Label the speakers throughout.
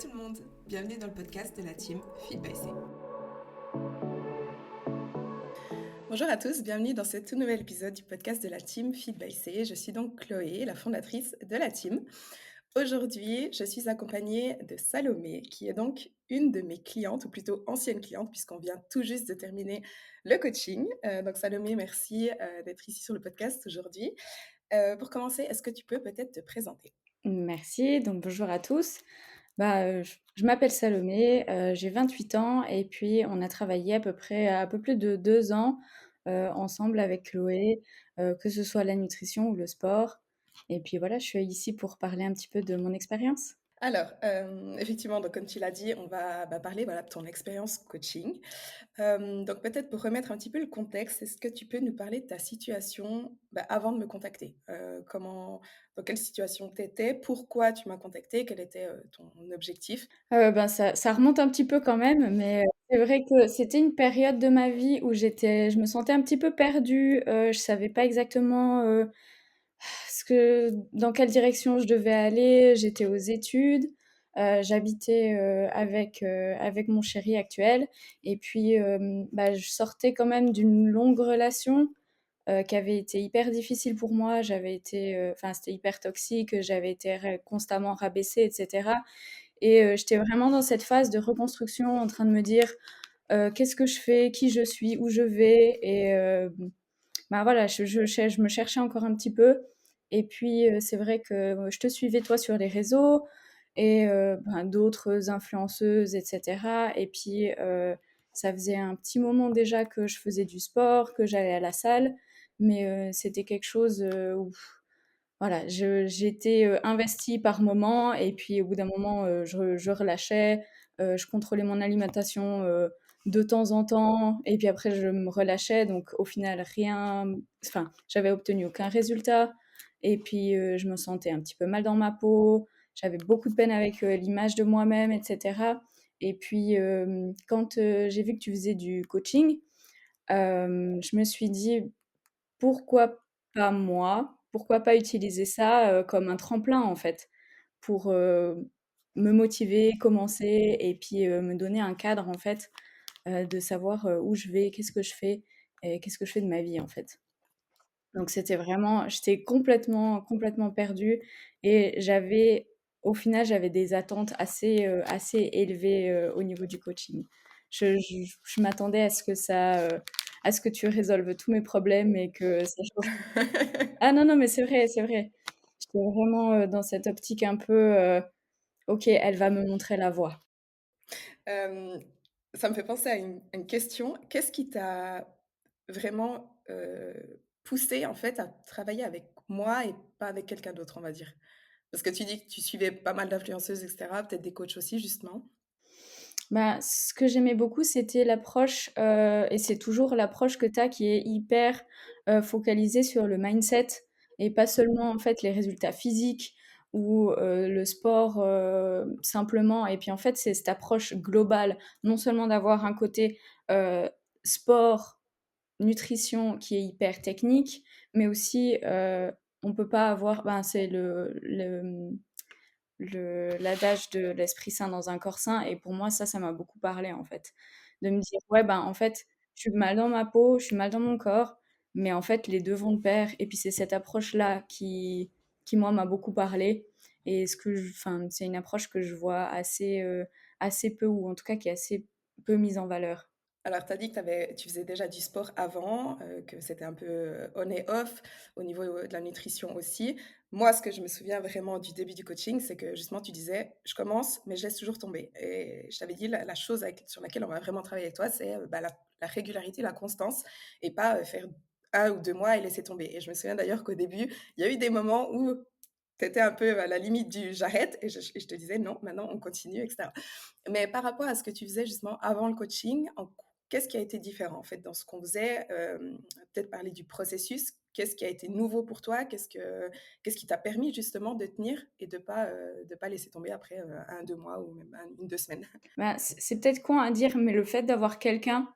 Speaker 1: tout le monde, bienvenue dans le podcast de la team Feed by C. Bonjour à tous, bienvenue dans ce tout nouvel épisode du podcast de la team Feed by C. Je suis donc Chloé, la fondatrice de la team. Aujourd'hui, je suis accompagnée de Salomé, qui est donc une de mes clientes, ou plutôt ancienne cliente, puisqu'on vient tout juste de terminer le coaching. Donc Salomé, merci d'être ici sur le podcast aujourd'hui. Pour commencer, est-ce que tu peux peut-être te présenter?
Speaker 2: Merci, donc bonjour à tous. Je m'appelle Salomé, j'ai 28 ans et puis on a travaillé à peu près un peu plus de 2 ans ensemble avec Chloé, que ce soit la nutrition ou le sport. Et puis voilà, je suis ici pour parler un petit peu de mon expérience.
Speaker 1: Alors, effectivement, donc comme tu l'as dit, on va parler voilà, de ton expérience coaching. Donc peut-être pour remettre un petit peu le contexte, est-ce que tu peux nous parler de ta situation avant de me contacter? Dans quelle situation tu étais? Pourquoi tu m'as contacté? Quel était ton objectif?
Speaker 2: Ça remonte un petit peu quand même, mais c'est vrai que c'était une période de ma vie où je me sentais un petit peu perdue, je savais pas exactement dans quelle direction je devais aller. J'étais aux études, j'habitais avec mon chéri actuel, et puis je sortais quand même d'une longue relation qui avait été hyper difficile pour moi. Enfin, c'était hyper toxique, j'avais été constamment rabaissée, etc. Et j'étais vraiment dans cette phase de reconstruction, en train de me dire qu'est-ce que je fais, qui je suis, où je vais. Et voilà, je me cherchais encore un petit peu. Et puis, c'est vrai que je te suivais, toi, sur les réseaux et d'autres influenceuses, etc. Et puis, ça faisait un petit moment déjà que je faisais du sport, que j'allais à la salle. Mais c'était quelque chose où voilà, j'étais investie par moment, et puis au bout d'un moment, je relâchais, je contrôlais mon alimentation de temps en temps, et puis après je me relâchais, donc au final enfin, j'avais obtenu aucun résultat, et puis je me sentais un petit peu mal dans ma peau, j'avais beaucoup de peine avec l'image de moi-même, etc. Et puis quand j'ai vu que tu faisais du coaching, je me suis dit pourquoi pas moi? Pourquoi pas utiliser ça, comme un tremplin, en fait, pour, me motiver, commencer, et puis, me donner un cadre, en fait, de savoir, où je vais, qu'est-ce que je fais et qu'est-ce que je fais de ma vie, en fait. Donc j'étais complètement perdue, et au final, j'avais des attentes assez élevées, au niveau du coaching. Je m'attendais à ce que tu résolves tous mes problèmes et que ça change. Ah non, non, mais c'est vrai, c'est vrai. J'étais vraiment, dans cette optique un peu, «OK, elle va me montrer la voie».
Speaker 1: Euh, Ça me fait penser à une question. Qu'est-ce qui t'a vraiment poussé en fait à travailler avec moi et pas avec quelqu'un d'autre, on va dire? Parce que tu dis que tu suivais pas mal d'influenceuses, et cetera, peut-être des coachs aussi, justement?
Speaker 2: Ce que j'aimais beaucoup, c'était l'approche, et c'est toujours l'approche que tu as, qui est hyper, focalisée sur le mindset, et pas seulement, en fait, les résultats physiques ou le sport, simplement. Et puis, en fait, c'est cette approche globale, non seulement d'avoir un côté, sport, nutrition qui est hyper technique, mais aussi, on peut pas avoir c'est l'adage de l'esprit sain dans un corps sain, et pour moi ça m'a beaucoup parlé, en fait. De me dire: «Ouais, ben, en fait, je suis mal dans ma peau, je suis mal dans mon corps, mais en fait les 2 vont de pair», et puis c'est cette approche-là qui moi m'a beaucoup parlé, et c'est une approche que je vois assez peu, ou en tout cas qui est assez peu mise en valeur.
Speaker 1: Alors, tu as dit que tu faisais déjà du sport avant, que c'était un peu on et off, au niveau de la nutrition aussi. Moi, ce que je me souviens vraiment du début du coaching, c'est que justement, tu disais, je commence, mais je laisse toujours tomber. Et je t'avais dit, la chose sur laquelle on va vraiment travailler avec toi, c'est la régularité, la constance, et pas faire 1 ou 2 mois et laisser tomber. Et je me souviens d'ailleurs qu'au début, il y a eu des moments où tu étais un peu à la limite du j'arrête, et je te disais, non, maintenant on continue, etc. Mais par rapport à ce que tu faisais justement avant le coaching, qu'est-ce qui a été différent en fait dans ce qu'on faisait? Peut-être parler du processus. Qu'est-ce qui a été nouveau pour toi? Qu'est-ce qui t'a permis justement de tenir et de pas laisser tomber après 1, 2 mois ou même 1, 2 semaines?
Speaker 2: C'est peut-être con à dire, mais le fait d'avoir quelqu'un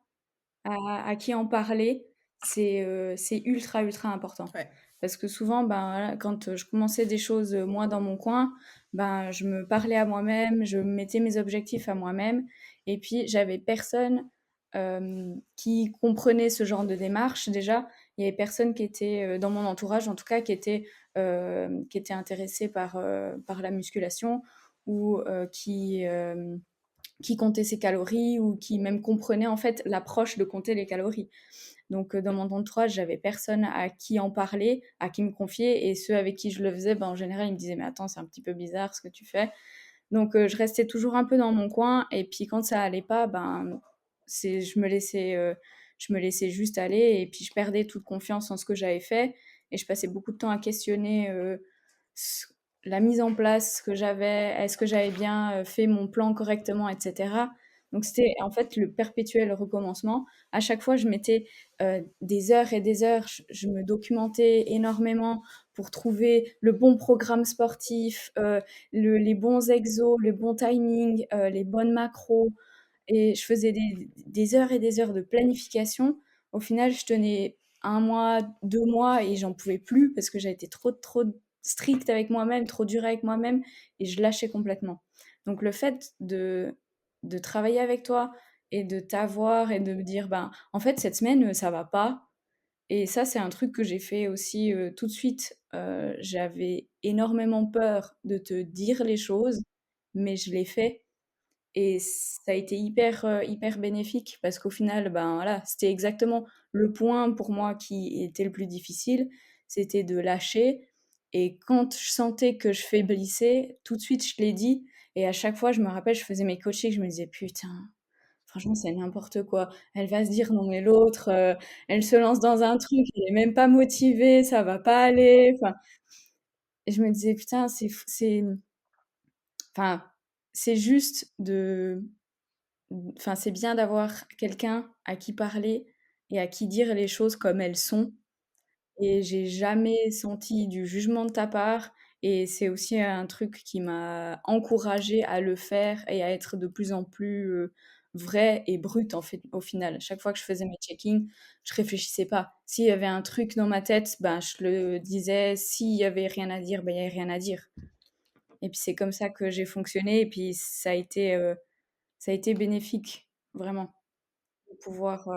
Speaker 2: à qui en parler, c'est ultra, ultra important.
Speaker 1: Ouais.
Speaker 2: Parce que souvent, ben, voilà, quand, je commençais des choses, moi dans mon coin, ben, je me parlais à moi-même, je mettais mes objectifs à moi-même et puis j'avais personne, qui comprenait ce genre de démarche déjà. Il y avait personne qui était, dans mon entourage en tout cas, qui était intéressé par la musculation ou, qui comptait ses calories ou qui même comprenait en fait l'approche de compter les calories. Donc, dans mon entourage, j'avais personne à qui en parler, à qui me confier et ceux avec qui je le faisais, ben, en général, ils me disaient: «Mais attends, c'est un petit peu bizarre ce que tu fais». Donc, je restais toujours un peu dans mon coin et puis quand ça allait pas, ben, c'est je me laissais juste aller et puis je perdais toute confiance en ce que j'avais fait et je passais beaucoup de temps à questionner, ce la mise en place que j'avais. Est-ce que j'avais bien, fait mon plan correctement et cetera? Donc c'était en fait le perpétuel recommencement. À chaque fois, je mettais, des heures et des heures, je me documentais énormément pour trouver le bon programme sportif, les bons exos, le bon timing, les bonnes macros et je faisais des heures et des heures de planification. Au final, je tenais 1 mois, 2 mois et j'en pouvais plus parce que j'avais été trop stricte avec moi-même, trop dure avec moi-même et je lâchais complètement. Donc le fait de travailler avec toi et de t'avoir et de me dire: «Ben, en fait, cette semaine, ça va pas», et ça, c'est un truc que j'ai fait aussi, tout de suite. J'avais énormément peur de te dire les choses, mais je l'ai fait et ça a été hyper bénéfique parce qu'au final, ben, voilà, c'était exactement le point pour moi qui était le plus difficile, c'était de lâcher et quand je sentais que je faiblissais, tout de suite, je l'ai dit et à chaque fois, je me rappelle, je faisais mes coachings, je me disais: «Putain, franchement, c'est n'importe quoi. Elle va se dire: "Non mais l'autre, elle se lance dans un truc, elle est même pas motivée, ça va pas aller"». Enfin et je me disais: «Putain, enfin, c'est juste de enfin, c'est bien d'avoir quelqu'un à qui parler et à qui dire les choses comme elles sont et j'ai jamais senti du jugement de ta part et c'est aussi un truc qui m'a encouragée à le faire et à être de plus en plus, vraie et brute en fait, au final. Chaque fois que je faisais mes check-in, je réfléchissais pas. S'il y avait un truc dans ma tête, ben, je le disais. S'il y avait rien à dire, ben, il y avait rien à dire et puis c'est comme ça que j'ai fonctionné et puis ça a été bénéfique, vraiment, de pouvoir,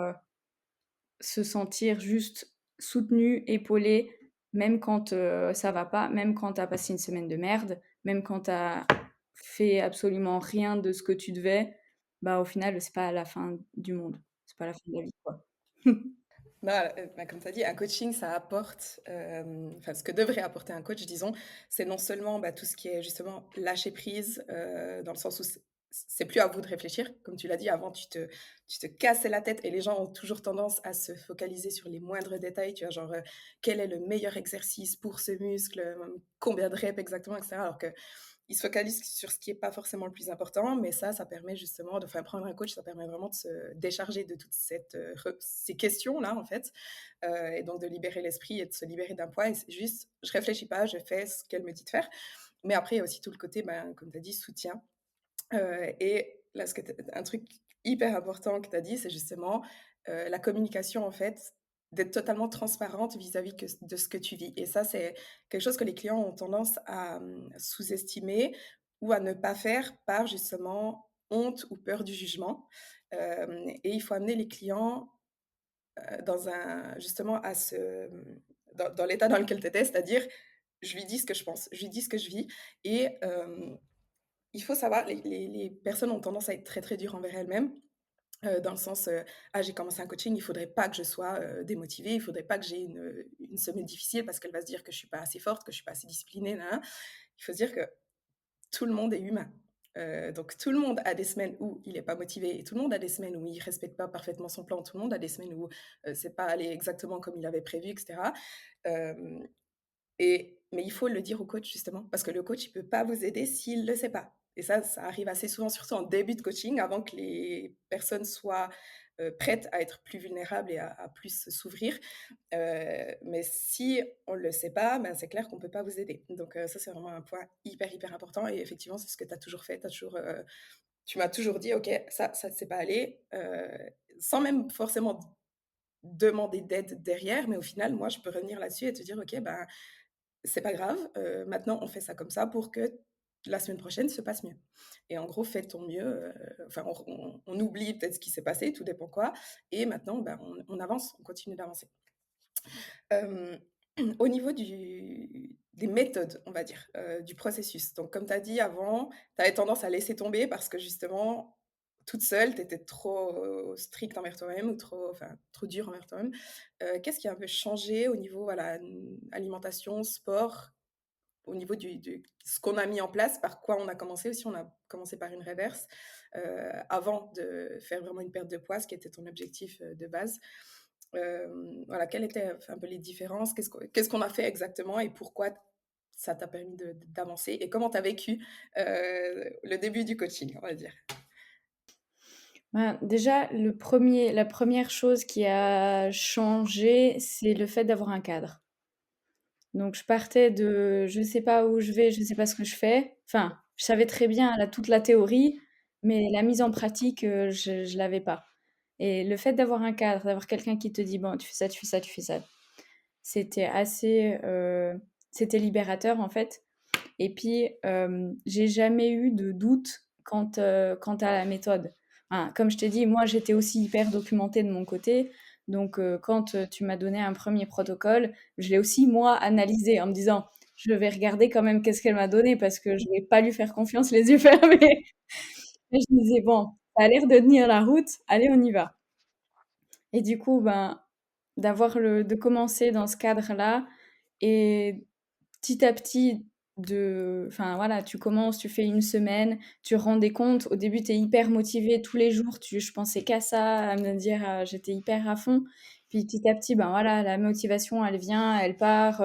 Speaker 2: se sentir juste soutenu, épaulé, même quand, ça va pas, même quand tu as passé une semaine de merde, même quand tu as fait absolument rien de ce que tu devais, bah, au final, c'est pas la fin du monde. C'est pas la fin de la vie, quoi.
Speaker 1: Bah, comme tu as dit, un coaching, ça apporte, enfin, ce que devrait apporter un coach, disons, c'est non seulement, bah, tout ce qui est justement lâcher prise, dans le sens où c'est plus à vous de réfléchir. Comme tu l'as dit, avant, tu te cassais la tête et les gens ont toujours tendance à se focaliser sur les moindres détails, tu vois? Genre, quel est le meilleur exercice pour ce muscle, combien de reps exactement, et cetera. Alors que ils se focalisent sur ce qui est pas forcément le plus important, mais ça permet justement de enfin, prendre un coach, ça permet vraiment de se décharger de toute cette, ces questions-là, en fait, et donc de libérer l'esprit et de se libérer d'un poids et c'est juste, je réfléchis pas, je fais ce qu'elle me dit de faire. Mais après, il y a aussi tout le côté, ben, comme tu as dit, soutien, et là, ce que tu un truc hyper important que tu as dit, c'est justement, la communication, en fait, d'être totalement transparente vis-à-vis de ce que tu vis et ça, c'est quelque chose que les clients ont tendance à, sous-estimer ou à ne pas faire par, justement, honte ou peur du jugement, et il faut amener les clients, dans un justement à ce, dans l'état dans lequel tu étais, c'est-à-dire: «Je lui dis ce que je pense, je lui dis ce que je vis» et il faut savoir, les personnes ont tendance à être très, très dures envers elles-mêmes, dans le sens, «Ah, j'ai commencé un coaching, il faudrait pas que je sois, démotivée, il faudrait pas que j'ai une semaine difficile parce qu'elle va se dire que je suis pas assez forte, que je suis pas assez disciplinée, nin nin». Il faut se dire que tout le monde est humain. Donc tout le monde a des semaines où il est pas motivé et tout le monde a des semaines où il respecte pas parfaitement son plan. Tout le monde a des semaines où, c'est pas allé exactement comme il avait prévu et cetera. Hem mais il faut le dire au coach justement, parce que le coach, il peut pas vous aider s'il le sait pas et ça arrive assez souvent, surtout en début de coaching, avant que les personnes soient, prêtes à être plus vulnérables et à plus s'ouvrir. Mais si on le sait pas, ben, c'est clair qu'on peut pas vous aider. Donc ça, c'est vraiment un point hyper, hyper important et effectivement, c'est ce que tu as toujours fait. Tu toujours, tu m'as toujours dit: «OK, ça ne s'est pas allé», sans même forcément demander d'aide derrière, mais au final, moi, je peux revenir là-dessus et te dire: «OK, ben, c'est pas grave, maintenant on fait ça comme ça pour que la semaine prochaine se passe mieux» et en gros, fais de ton mieux, enfin on oublie peut-être ce qui s'est passé, tout dépend quoi et maintenant, ben, on avance, on continue d'avancer. Hem, au niveau des méthodes, on va dire, du processus, donc comme tu as dit avant, tu avais tendance à laisser tomber parce que justement, toute seule, tu étais trop stricte envers toi-même ou trop dure envers toi-même. Qu'est-ce qui a un peu changé au niveau, voilà, alimentation, sport, au niveau du ce qu'on a mis en place, par quoi on a commencé aussi? On a commencé par une reverse, avant de faire vraiment une perte de poids, ce qui était ton objectif, de base. Voilà, quelles étaient, enfin, un peu les différences? Qu'est-ce qu'on a fait exactement et pourquoi ça t'a permis d'avancer? Et comment tu as vécu, le début du coaching, on va dire?
Speaker 2: Ben, déjà, la première chose qui a changé, c'est le fait d'avoir un cadre. Donc je partais de: «Je sais pas où je vais, je sais pas ce que je fais». Enfin, je savais très bien toute la théorie, mais la mise en pratique, je l'avais pas et le fait d'avoir un cadre, d'avoir quelqu'un qui te dit: «Bon, tu fais ça, tu fais ça, tu fais ça», c'était assez, c'était libérateur, en fait et puis, j'ai jamais eu de doute quant à la méthode. Enfin, comme je t'ai dit, moi, j'étais aussi hyper documentée de mon côté, donc quand, tu m'as donné un premier protocole, je l'ai aussi moi analysé en me disant: «Je vais regarder quand même qu'est-ce qu'elle m'a donné parce que je vais pas lui faire confiance les yeux fermés». Et je me disais: «Bon, ça a l'air de tenir la route, allez, on y va» et du coup, ben, de commencer dans ce cadre-là et petit à petit enfin voilà, tu commences, tu fais une semaine, tu rends des comptes. Au début, tu es hyper motivé tous les jours, je pensais qu'à ça, à me dire, j'étais hyper à fond. Puis petit à petit, ben voilà, la motivation, elle vient, elle part.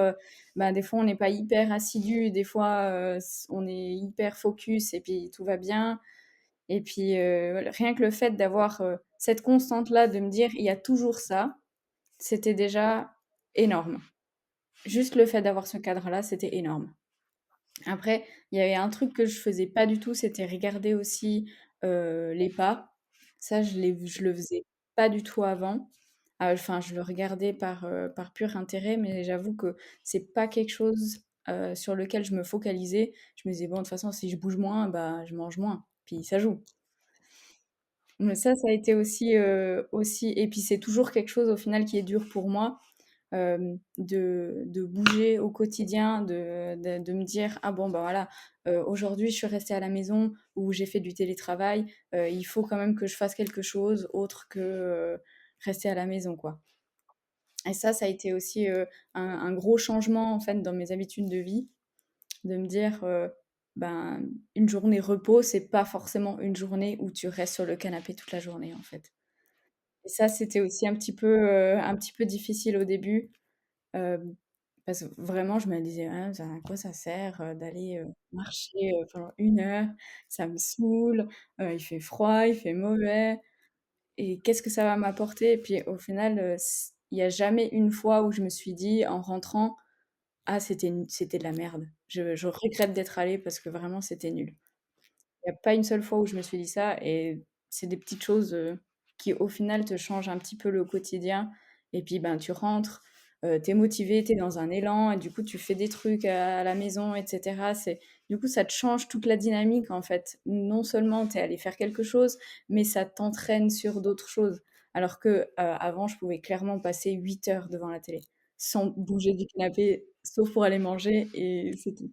Speaker 2: Ben, des fois, on n'est pas hyper assidu, des fois, on est hyper focus et puis tout va bien. Et puis, rien que le fait d'avoir cette constante-là, de me dire, il y a toujours ça, c'était déjà énorme. Juste le fait d'avoir ce cadre-là, c'était énorme. Après, il y avait un truc que je faisais pas du tout, c'était regarder aussi, les pas. Ça, je le faisais pas du tout avant. Enfin, je le regardais par pur intérêt, mais j'avoue que c'est pas quelque chose, sur lequel je me focalisais. Je me disais: «Bon, de toute façon, si je bouge moins, bah, je mange moins», puis ça joue. Mais ça a été aussi et puis c'est toujours quelque chose au final qui est dur pour moi, de bouger au quotidien, de me dire: «Ah bon, bah, voilà, aujourd'hui je suis restée à la maison ou j'ai fait du télétravail, il faut quand même que je fasse quelque chose autre que, rester à la maison, quoi». Et ça a été aussi, un gros changement, en fait, dans mes habitudes de vie, de me dire, ben, une journée repos, c'est pas forcément une journée où tu restes sur le canapé toute la journée, en fait. Et ça, c'était aussi un petit peu difficile au début, hem, parce que vraiment je me disais: «Ah, ça à quoi ça sert, d'aller, marcher, pendant 1 heure? Ça me saoule, il fait froid, il fait mauvais et qu'est-ce que ça va m'apporter?» Et puis au final, il y a jamais une fois où je me suis dit en rentrant: «Ah, c'était de la merde. Je regrette d'être allée parce que vraiment c'était nul». Il y a pas une seule fois où je me suis dit ça et c'est des petites choses, qui au final te changent un petit peu le quotidien et puis, ben, tu rentres, tu es motivé, tu es dans un élan et du coup tu fais des trucs à la maison et cetera. Du coup, ça te change toute la dynamique en fait. Non seulement tu es allé faire quelque chose, mais ça t'entraîne sur d'autres choses. Alors que, avant, je pouvais clairement passer 8 heures devant la télé, sans bouger du canapé, sauf pour aller manger et c'est tout.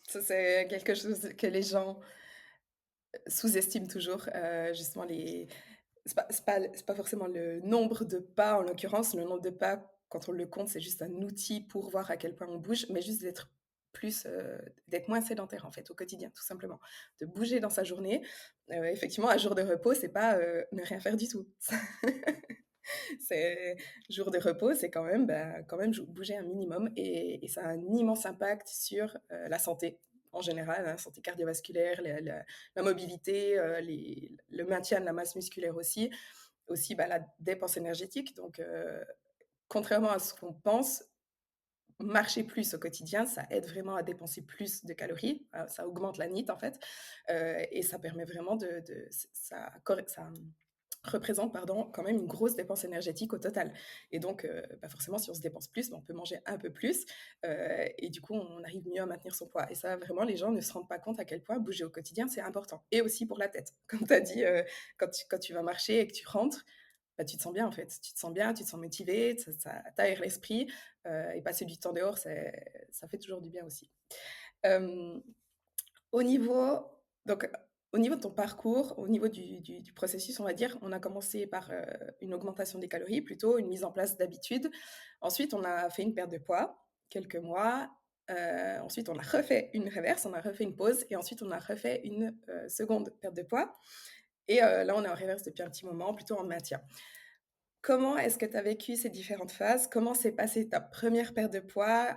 Speaker 1: Ça, c'est quelque chose que les gens sous-estiment toujours, justement c'est pas forcément le nombre de pas, en l'occurrence. Le nombre de pas, quand on le compte, c'est juste un outil pour voir à quel point on bouge, mais juste d'être moins sédentaire, en fait, au quotidien, tout simplement. De bouger dans sa journée. Effectivement, un jour de repos, c'est pas, ne rien faire du tout. C'est jour de repos, c'est quand même, bah, quand même bouger un minimum et ça a un immense impact sur, la santé en général, hein, la santé cardiovasculaire, la mobilité, le maintien de la masse musculaire aussi, bah, la dépense énergétique donc contrairement à ce qu'on pense, marcher plus au quotidien, ça aide vraiment à dépenser plus de calories, ça augmente la NEAT en fait, et ça permet vraiment de ça corre ça représente pardon, quand même une grosse dépense énergétique au total. Et donc, bah, forcément, si on se dépense plus, bah, on peut manger un peu plus, et du coup, on arrive mieux à maintenir son poids. Et ça, vraiment, les gens ne se rendent pas compte à quel point bouger au quotidien, c'est important. Et aussi pour la tête. Comme tu as dit, quand tu vas marcher et que tu rentres, bah, tu te sens bien en fait. Tu te sens bien, tu te sens motivé, ça t'aère l'esprit, et passer du temps dehors, ça fait toujours du bien aussi. Hem au niveau donc, au niveau de ton parcours, au niveau du processus, on va dire, on a commencé par, une augmentation des calories plutôt, une mise en place d'habitudes. Ensuite, on a fait une perte de poids, quelques mois. Ensuite, on a refait une réverse, on a refait une pause et ensuite on a refait une, seconde perte de poids et là, on est en réverse depuis un petit moment, plutôt en maintien. Comment est-ce que tu as vécu ces différentes phases? Comment s'est passée ta première perte de poids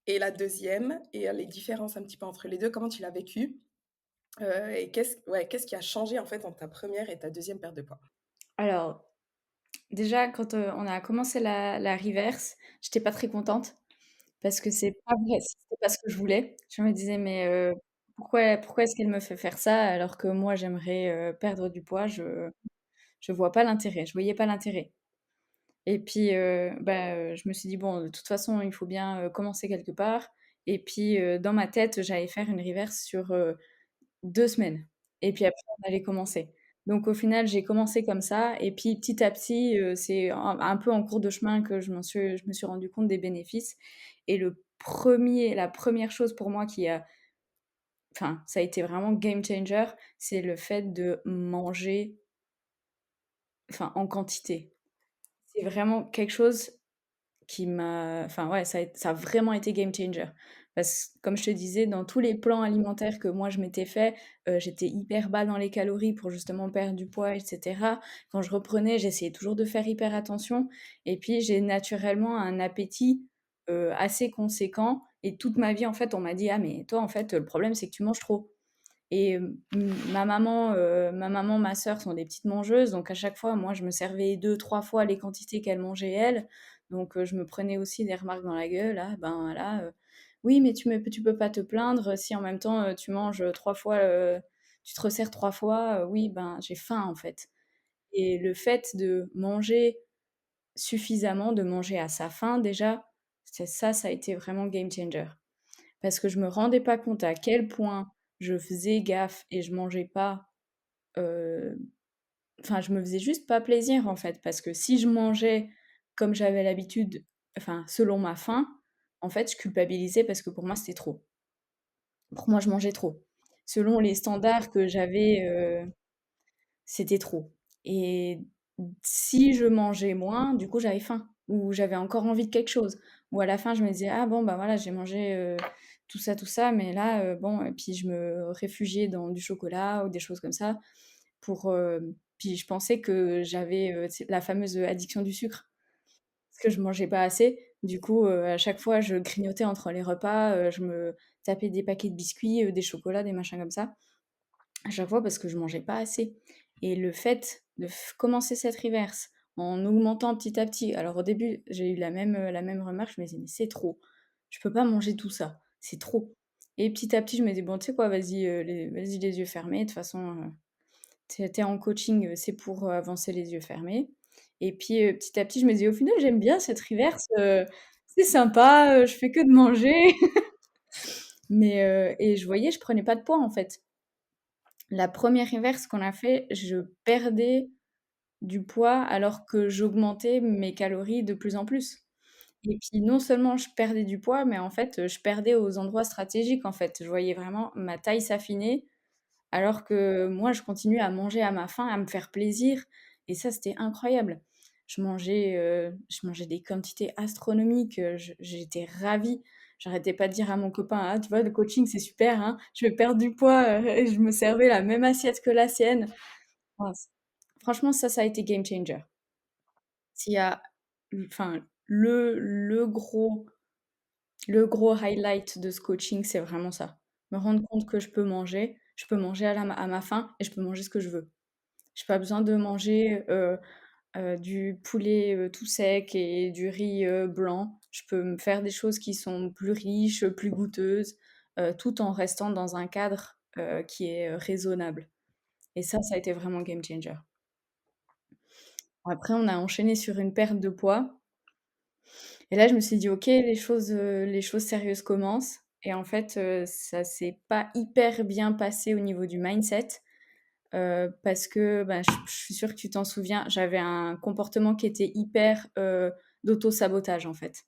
Speaker 1: et la deuxième et les différences un petit peu entre les 2? Comment tu l'as vécu? Et qu'est-ce qui a changé, en fait, entre ta première et ta deuxième perte de poids?
Speaker 2: Alors, déjà, quand, on a commencé la reverse, j'étais pas très contente parce que c'est pas vrai, c'était pas ce que je voulais. Je me disais: «Mais, pourquoi est-ce qu'elle me fait faire ça alors que moi j'aimerais, perdre du poids?» Je vois pas l'intérêt, je voyais pas l'intérêt. Et puis, je me suis dit: «Bon, de toute façon, il faut bien, commencer quelque part». Et puis, dans ma tête, j'allais faire une reverse sur, 2 semaines et puis après on allait commencer. Donc au final, j'ai commencé comme ça et puis petit à petit, c'est un peu en cours de chemin que je me suis rendu compte des bénéfices. Et la première chose pour moi qui a enfin, ça a été vraiment game changer, c'est le fait de manger, enfin, en quantité. C'est vraiment quelque chose qui m'a enfin ouais, ça a vraiment été game changer. Parce que comme je te disais, dans tous les plans alimentaires que moi je m'étais fait, j'étais hyper bas dans les calories pour justement perdre du poids et cetera. Quand je reprenais, j'essayais toujours de faire hyper attention et puis j'ai naturellement un appétit, assez conséquent et toute ma vie en fait, on m'a dit: «Ah mais toi en fait, le problème c'est que tu manges trop». Et ma sœur sont des petites mangeuses, donc à chaque fois, moi, je me servais 2 3 fois les quantités qu'elles mangeaient elles. Donc je me prenais aussi des remarques dans la gueule: «Ah ben là, oui, mais tu peux pas te plaindre si en même temps, tu manges, 3 fois, tu te resserres 3 fois, oui, ben, j'ai faim, en fait». Et le fait de manger suffisamment, de manger à sa faim déjà, c'est ça a été vraiment game changer. Parce que je me rendais pas compte à quel point je faisais gaffe et je mangeais pas, heu, enfin je me faisais juste pas plaisir en fait. Parce que si je mangeais comme j'avais l'habitude, enfin selon ma faim, en fait je culpabilisais parce que pour moi c'était trop. Pour moi je mangeais trop. Selon les standards que j'avais, c'était trop. Et si je mangeais moins, du coup, j'avais faim ou j'avais encore envie de quelque chose. Ou à la fin, je me disais: «Ah bon, bah, voilà, j'ai mangé, tout ça, mais là, bon» et puis je me réfugiais dans du chocolat ou des choses comme ça pour, puis je pensais que j'avais, tu sais, la fameuse, addiction du sucre. Parce que je mangeais pas assez. Du coup, à chaque fois, je grignotais entre les repas, je me tapais des paquets de biscuits, des chocolats, des machins comme ça. À chaque fois parce que je mangeais pas assez. Et le fait de commencer cette reverse en augmentant petit à petit, alors au début j'ai eu la même remarque, je me disais: «Mais c'est trop, je peux pas manger tout ça, c'est trop». Et petit à petit je me dis: «Bon tu sais quoi? Vas-y les yeux fermés, de toute façon, tu en coaching, c'est pour, avancer les yeux fermés». Et puis, petit à petit je me dis: «Au final j'aime bien cette reverse, c'est sympa, je fais que de manger». Mais, et je voyais je prenais pas de poids en fait. La première reverse qu'on a fait, je perdais du poids alors que j'augmentais mes calories de plus en plus. Et puis non seulement je perdais du poids, mais en fait, je perdais aux endroits stratégiques, en fait. Je voyais vraiment ma taille s'affiner alors que moi, je continuais à manger à ma faim, à me faire plaisir et ça, c'était incroyable. Je mangeais des quantités astronomiques, j'étais ravie. J'arrêtais pas de dire à mon copain: «Ah, tu vois, le coaching, c'est super, hein, je vais perdre du poids», et je me servais la même assiette que la sienne. Ah c Franchement, ça a été game changer. S'il y a enfin, le gros highlight de ce coaching, c'est vraiment ça. Me rendre compte que je peux manger à ma faim et je peux manger ce que je veux. J'ai pas besoin de manger, du poulet, tout sec et du riz, blanc. Je peux me faire des choses qui sont plus riches, plus goûteuses, tout en restant dans un cadre, qui est, raisonnable. Et ça a été vraiment game changer. Après, on a enchaîné sur une perte de poids et là, je me suis dit: «OK, les choses sérieuses commencent» et en fait, ça s'est pas hyper bien passé au niveau du mindset, parce que, bah, je suis sûre que tu t'en souviens, j'avais un comportement qui était hyper, d'auto-sabotage, en fait.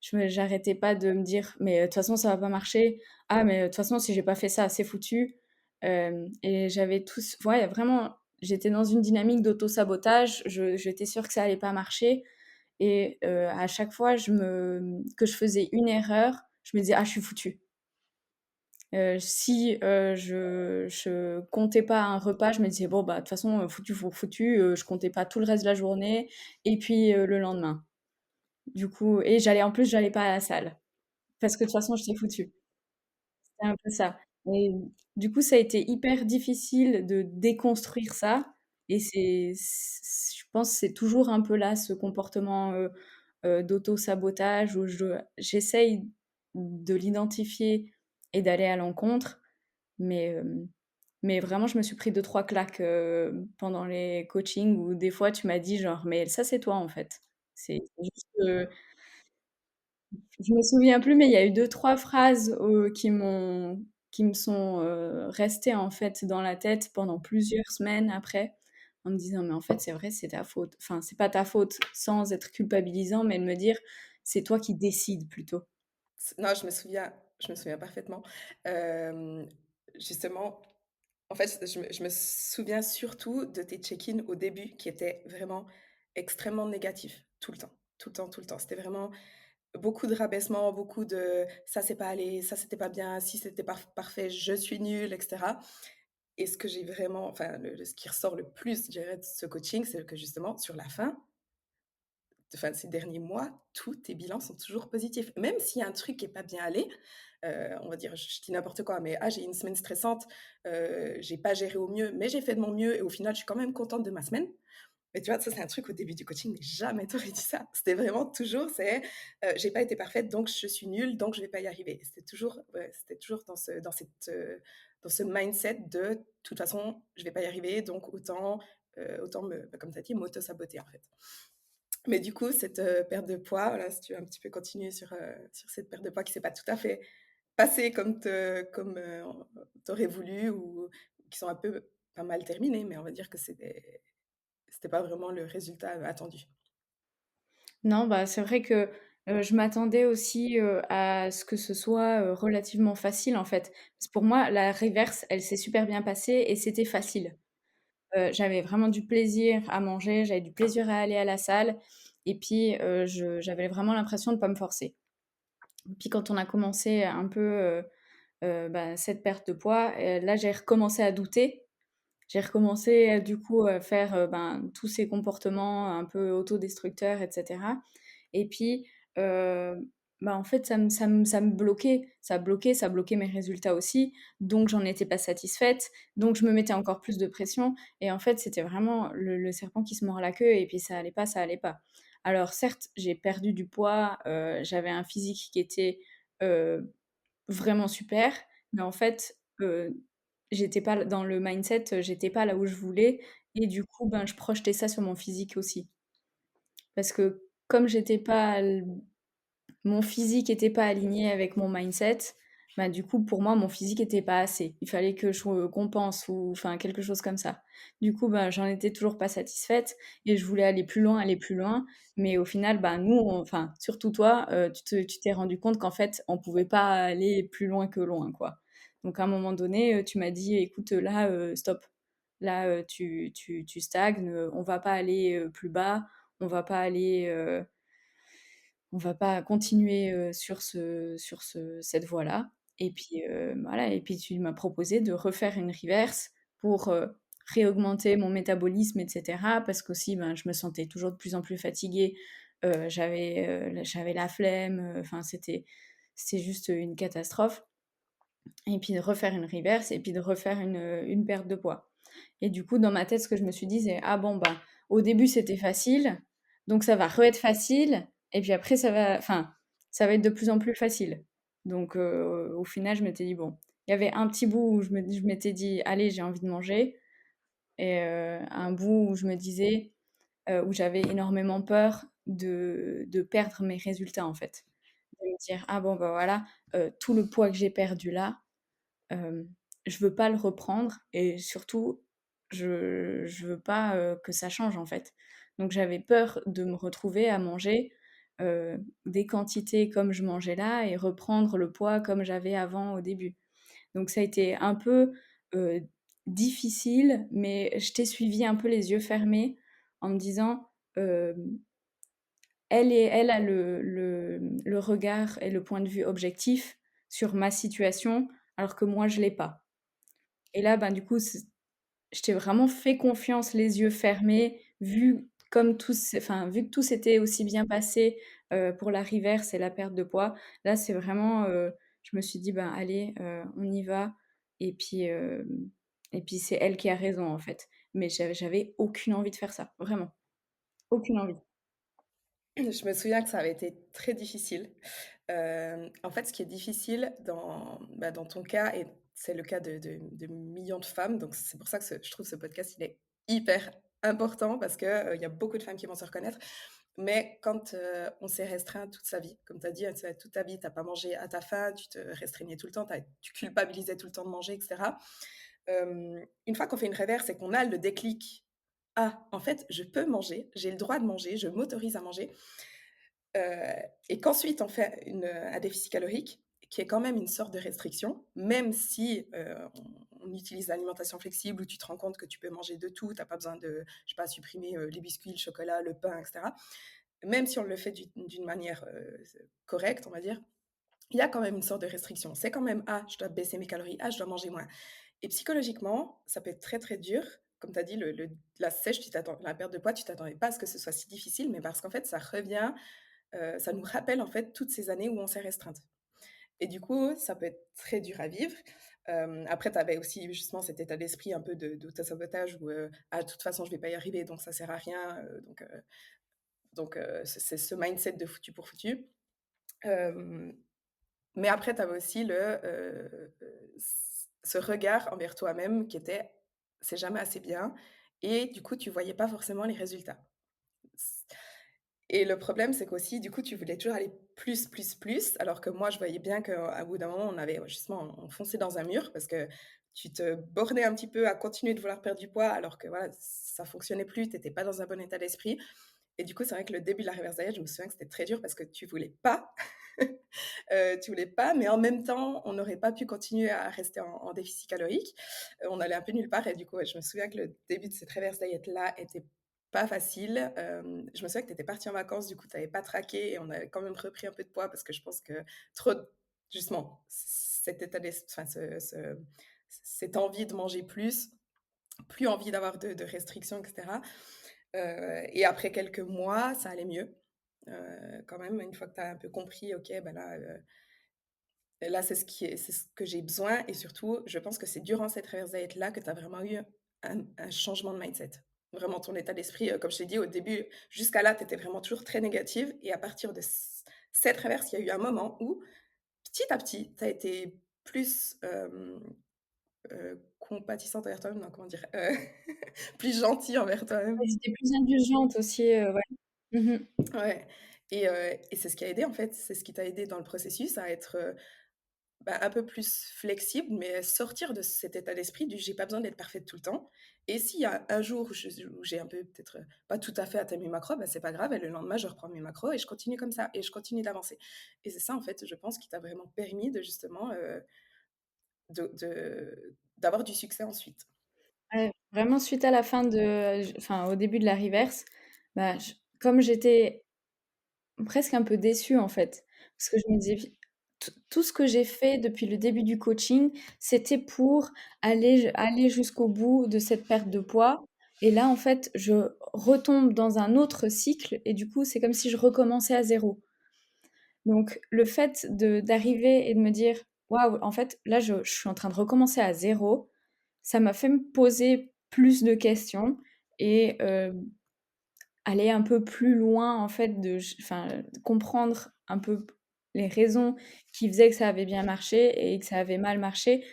Speaker 2: J'arrêtais pas de me dire: «Mais, de toute façon, ça va pas marcher. Ah, mais, de toute façon, si j'ai pas fait ça, c'est foutu». Hem et j'avais tous ouais, vraiment, j'étais dans une dynamique d'auto-sabotage. J'étais sûre que ça allait pas marcher et à chaque fois, que je faisais une erreur, je me disais: «Ah, je suis foutue». Si, je comptais pas un repas, je me disais: «Bon, bah, de toute façon, foutu pour foutu», je comptais pas tout le reste de la journée et puis, le lendemain. Du coup et j'allais pas à la salle. Parce que de toute façon, j'étais foutue. C'est un peu ça et du coup, ça a été hyper difficile de déconstruire ça et je pense que c'est toujours un peu là, ce comportement, d'auto-sabotage où j'essaye de l'identifier et d'aller à l'encontre, mais mais vraiment, je me suis pris deux trois claques, pendant les coachings où des fois, tu m'as dit genre: «Mais ça, c'est toi, en fait». C'est juste, je me souviens plus, mais il y a eu deux trois phrases, qui me sont, restées, en fait, dans la tête pendant plusieurs semaines après, en me disant: «Mais en fait, c'est vrai, c'est ta faute». Enfin, c'est pas ta faute sans être culpabilisant, mais de me dire: «C'est toi qui décides plutôt».
Speaker 1: Non, je me souviens parfaitement. Hem, Justement, en fait, je me souviens surtout de tes check-in au début qui étaient vraiment extrêmement négatifs, tout le temps, tout le temps, tout le temps. C'était vraiment beaucoup de rabaissement, beaucoup de: «Ça, c'est pas allé, ça, c'était pas bien, si, c'était parfait, je suis nul» et cetera et ce que j'ai vraiment enfin, ce qui ressort le plus, je dirais, de ce coaching, c'est que justement, sur la fin, enfin, ces derniers mois, tous tes bilans sont toujours positifs. Même s'il y a un truc qui est pas bien allé, on va dire, je dis n'importe quoi, mais: «Ah, j'ai eu une semaine stressante, j'ai pas géré au mieux, mais j'ai fait de mon mieux et au final, je suis quand même contente de ma semaine». Mais tu vois, ça, c'est un truc au début du coaching, mais jamais tu aurais dit ça. C'était vraiment toujours, «J'ai pas été parfaite, donc je suis nulle, donc je vais pas y arriver». C'était toujours ouais, c'était toujours dans ce mindset de: «De toute façon, je vais pas y arriver, donc autant me», bah, comme tu as dit, m'auto-saboter, en fait. Mais du coup, cette, perte de poids, voilà, si tu veux un petit peu continuer sur cette perte de poids qui s'est pas tout à fait passée comme, tu aurais voulu ou qui sont un peu pas mal terminées, mais on va dire que c'était pas vraiment le résultat, attendu.
Speaker 2: Non, bah, c'est vrai que, je m'attendais aussi, à ce que ce soit, relativement facile, en fait. Parce que pour moi, la reverse, elle s'est super bien passée et c'était facile. J'avais vraiment du plaisir à manger, j'avais du plaisir à aller à la salle et puis, j'avais vraiment l'impression de pas me forcer. Puis quand on a commencé un peu, bah, cette perte de poids, là, j'ai recommencé à douter. J'ai recommencé, du coup, à faire, ben, tous ces comportements un peu autodestructeurs et cetera et puis, bah, en fait, ça me bloquait. Ça bloquait mes résultats aussi, donc j'en étais pas satisfaite, donc je me mettais encore plus de pression et en fait, c'était vraiment le serpent qui se mord la queue et puis ça allait pas, ça allait pas. Alors certes, j'ai perdu du poids, j'avais un physique qui était, heu, vraiment super, mais en fait, j'étais pas dans le mindset, j'étais pas là où je voulais et du coup, ben, je projetais ça sur mon physique aussi. Parce que comme j'étais pas l mon physique était pas aligné avec mon mindset, bah, du coup, pour moi, mon physique était pas assez. Il fallait que je, compense ou enfin quelque chose comme ça. Du coup, bah, j'en étais toujours pas satisfaite et je voulais aller plus loin, mais au final, bah, nous, enfin, surtout toi, tu t'es rendu compte qu'en fait, on pouvait pas aller plus loin que loin, quoi. Donc à un moment donné, tu m'as dit: «Écoute, là, stop. Là, tu stagnes, on va pas aller, plus bas, on va pas aller, on va pas continuer, sur cette voie-là et puis, voilà et puis tu m'as proposé de refaire une reverse pour, réaugmenter mon métabolisme et cetera parce qu'aussi, ben, je me sentais toujours de plus en plus fatiguée, j'avais la flemme, enfin c'était juste une catastrophe et puis de refaire une reverse et puis de refaire une perte de poids et du coup, dans ma tête, ce que je me suis dit, c'est: «Ah bon, bah, au début, c'était facile, donc ça va re-être facile et puis après ça va être de plus en plus facile». Donc au final, je m'étais dit: «Bon». Il y avait un petit bout où je m'étais dit: «Allez, j'ai envie de manger» et un bout où je me disais: où j'avais énormément peur de perdre mes résultats, en fait. De me dire: «Ah bon, bah, voilà, tout le poids que j'ai perdu là, hem, je veux pas le reprendre et surtout, je veux pas, que ça change, en fait». Donc j'avais peur de me retrouver à manger, des quantités comme je mangeais là et reprendre le poids comme j'avais avant au début. Donc ça a été un peu, heu, difficile, mais je t'ai suivi un peu les yeux fermés en me disant, hem: Elle a le regard et le point de vue objectif sur ma situation, alors que moi je l'ai pas». Et là, ben, du coup, je t'ai vraiment fait confiance les yeux fermés, vu que tout s'était aussi bien passé, pour la reverse et la perte de poids. Là, c'est vraiment, je me suis dit: «Ben, allez, on y va» et puis, c'est elle qui a raison, en fait. Mais j'avais aucune envie de faire ça, vraiment, aucune envie.
Speaker 1: Je me souviens que ça avait été très difficile. En fait, ce qui est difficile dans ton cas et c'est le cas de millions de femmes, donc c'est pour ça que je trouve ce podcast, il est hyper important parce que, il y a beaucoup de femmes qui vont se reconnaître. Mais quand, on s'est restreint toute sa vie, comme tu as dit, tu toute ta vie, tu as pas mangé à ta faim, tu te restreignais tout le temps, tu culpabilisais tout le temps de manger et cetera. Une fois qu'on fait une réverse et qu'on a le déclic: «Ah, en fait, je peux manger, j'ai le droit de manger, je m'autorise à manger», et qu'ensuite on fait un déficit calorique qui est quand même une sorte de restriction, même si, on utilise l'alimentation flexible où tu te rends compte que tu peux manger de tout, tu as pas besoin de, je sais pas, supprimer, les biscuits, le chocolat, le pain et cetera. Même si on le fait d'une manière, correcte, on va dire, il y a quand même une sorte de restriction. C'est quand même: «Ah, je dois baisser mes calories. Ah, je dois manger moins». Et psychologiquement, ça peut être très, très dur. Comme tu as dit, la sèche, la perte de poids, tu t'attendais pas à ce que ce soit si difficile, mais parce qu'en fait, ça revient, ça nous rappelle, en fait, toutes ces années où on s'est restreinte. Et du coup, ça peut être très dur à vivre. Après, tu avais aussi justement cet état d'esprit un peu d'auto-sabotage où, «Ah, de toute façon, je vais pas y arriver, donc ça sert à rien», c'est ce mindset de foutu pour foutu. Hem, mais après, tu avais aussi ce regard envers toi-même qui était: «C'est jamais assez bien» et du coup, tu voyais pas forcément les résultats. Et le problème, c'est qu'aussi, du coup, tu voulais toujours aller plus, plus, plus, alors que moi, je voyais bien qu'à bout d'un moment, on avait ouais, justement, on fonçait dans un mur parce que tu te bornais un petit peu à continuer de vouloir perdre du poids alors que voilà, ça fonctionnait plus, tu étais pas dans un bon état d'esprit. Et du coup, c'est vrai que le début de la reverse diet, je me souviens que c'était très dur parce que tu voulais pas, tu voulais pas, mais en même temps, on n'aurait pas pu continuer à rester en déficit calorique. On allait un peu nulle part et du coup, ouais, je me souviens que le début de cette reverse diet-là était pas facile. Je me souviens que tu étais partie en vacances, du coup, tu avais pas traqué et on avait quand même repris un peu de poids parce que je pense que trop d justement, cet état enfin cette envie de manger plus envie d'avoir de restrictions et cetera. Et après quelques mois, ça allait mieux, quand même, une fois que tu as un peu compris: «OK, bah, là, c'est ce que j'ai besoin» et surtout, je pense que c'est durant cette reverse diet-là que tu as vraiment eu un changement de mindset. Vraiment ton état d'esprit, comme je t'ai dit au début, jusqu'à là, tu étais vraiment toujours très négative et à partir de cette reverse, il y a eu un moment où, petit à petit, tu as été plus, compatissante envers toi-même, non, comment dire? Plus gentille envers
Speaker 2: Ouais,
Speaker 1: toi-même.
Speaker 2: j'étais plus indulgente aussi, ouais. Mmh.
Speaker 1: Ouais et c'est ce qui a aidé, en fait. C'est ce qui t'a aidé dans le processus à être, un peu plus flexible, mais sortir de cet état d'esprit du «j'ai pas besoin d'être parfaite tout le temps» et s'il y a un jour où j'ai un peu peut-être, pas tout à fait atteint mes macros, bah, c'est pas grave et le lendemain, je reprends mes macros et je continue comme ça et je continue d'avancer et c'est ça, en fait, je pense, qui t'a vraiment permis de justement, d'avoir du succès ensuite.
Speaker 2: Ouais, vraiment suite à la fin de enfin, au début de la reverse, bah, comme j'étais presque un peu déçue, en fait, parce que je me disais: Tout ce que j'ai fait depuis le début du coaching, c'était pour aller jusqu'au bout de cette perte de poids et là, en fait, je retombe dans un autre cycle et du coup, c'est comme si je recommençais à zéro. Donc le fait d'arriver et de me dire: «Waouh, en fait, là, je suis en train de recommencer à zéro», ça m'a fait me poser plus de questions et aller un peu plus loin, en fait, de comprendre un peu les raisons qui faisaient que ça avait bien marché et que ça avait mal marché,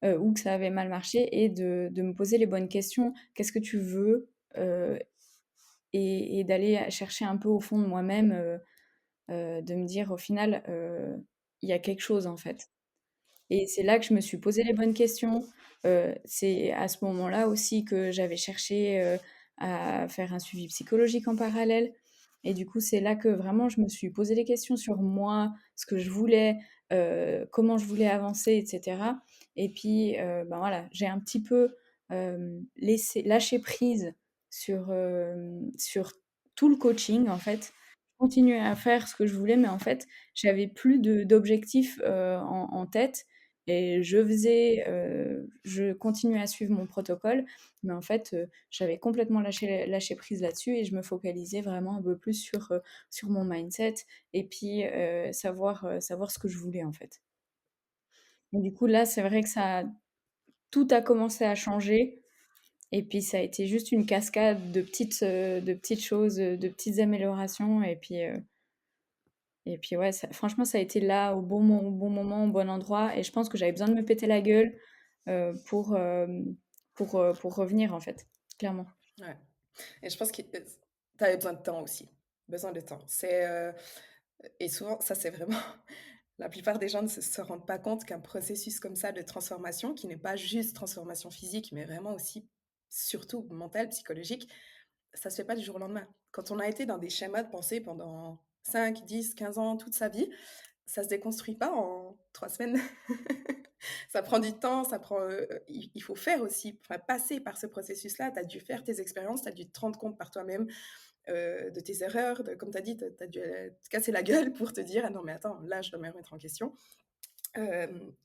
Speaker 2: ou que ça avait mal marché et de me poser les bonnes questions. Qu'est-ce que tu veux? et d'aller chercher un peu au fond de moi-même, de me dire: «Au final, il y a quelque chose, en fait». Et c'est là que je me suis posé les bonnes questions. C'est à ce moment-là aussi que j'avais cherché, à faire un suivi psychologique en parallèle et du coup, c'est là que vraiment je me suis posé les questions sur moi, ce que je voulais, comment je voulais avancer et cetera et puis, ben, voilà, j'ai un petit peu, laissé lâché prise sur tout le coaching, en fait. Je continuais à faire ce que je voulais mais en fait, j'avais plus d'objectifs, en tête et je continuais à suivre mon protocole, mais en fait, j'avais complètement lâché prise là-dessus et je me focalisais vraiment un peu plus sur mon mindset et puis, savoir ce que je voulais, en fait. Et du coup, là, c'est vrai que tout a commencé à changer et puis ça a été juste une cascade de petites choses, de petites améliorations et puis ouais, franchement, ça a été là au bon moment, au bon endroit. Et je pense que j'avais besoin de me péter la gueule euh, pour, euh, pour revenir, en fait, clairement.
Speaker 1: Ouais. Et je pense que tu avais besoin de temps aussi. Besoin de temps. Et souvent, ça, c'est vraiment. La plupart des gens ne se rendent pas compte qu'un processus comme ça de transformation, qui n'est pas juste transformation physique, mais vraiment aussi, surtout mentale, psychologique, ça se fait pas du jour au lendemain. Quand on a été dans des schémas de pensée pendant 5, 10, 15 ans, toute sa vie, ça se déconstruit pas en 3 semaines. Ça prend du temps, il faut faire aussi, enfin, passer par ce processus-là. Tu as dû faire tes expériences, tu as dû te rendre compte par toi-même de tes erreurs, comme tu as dit, tu as dû te casser la gueule pour te dire: «Ah non, mais attends, là, je dois me remettre en question».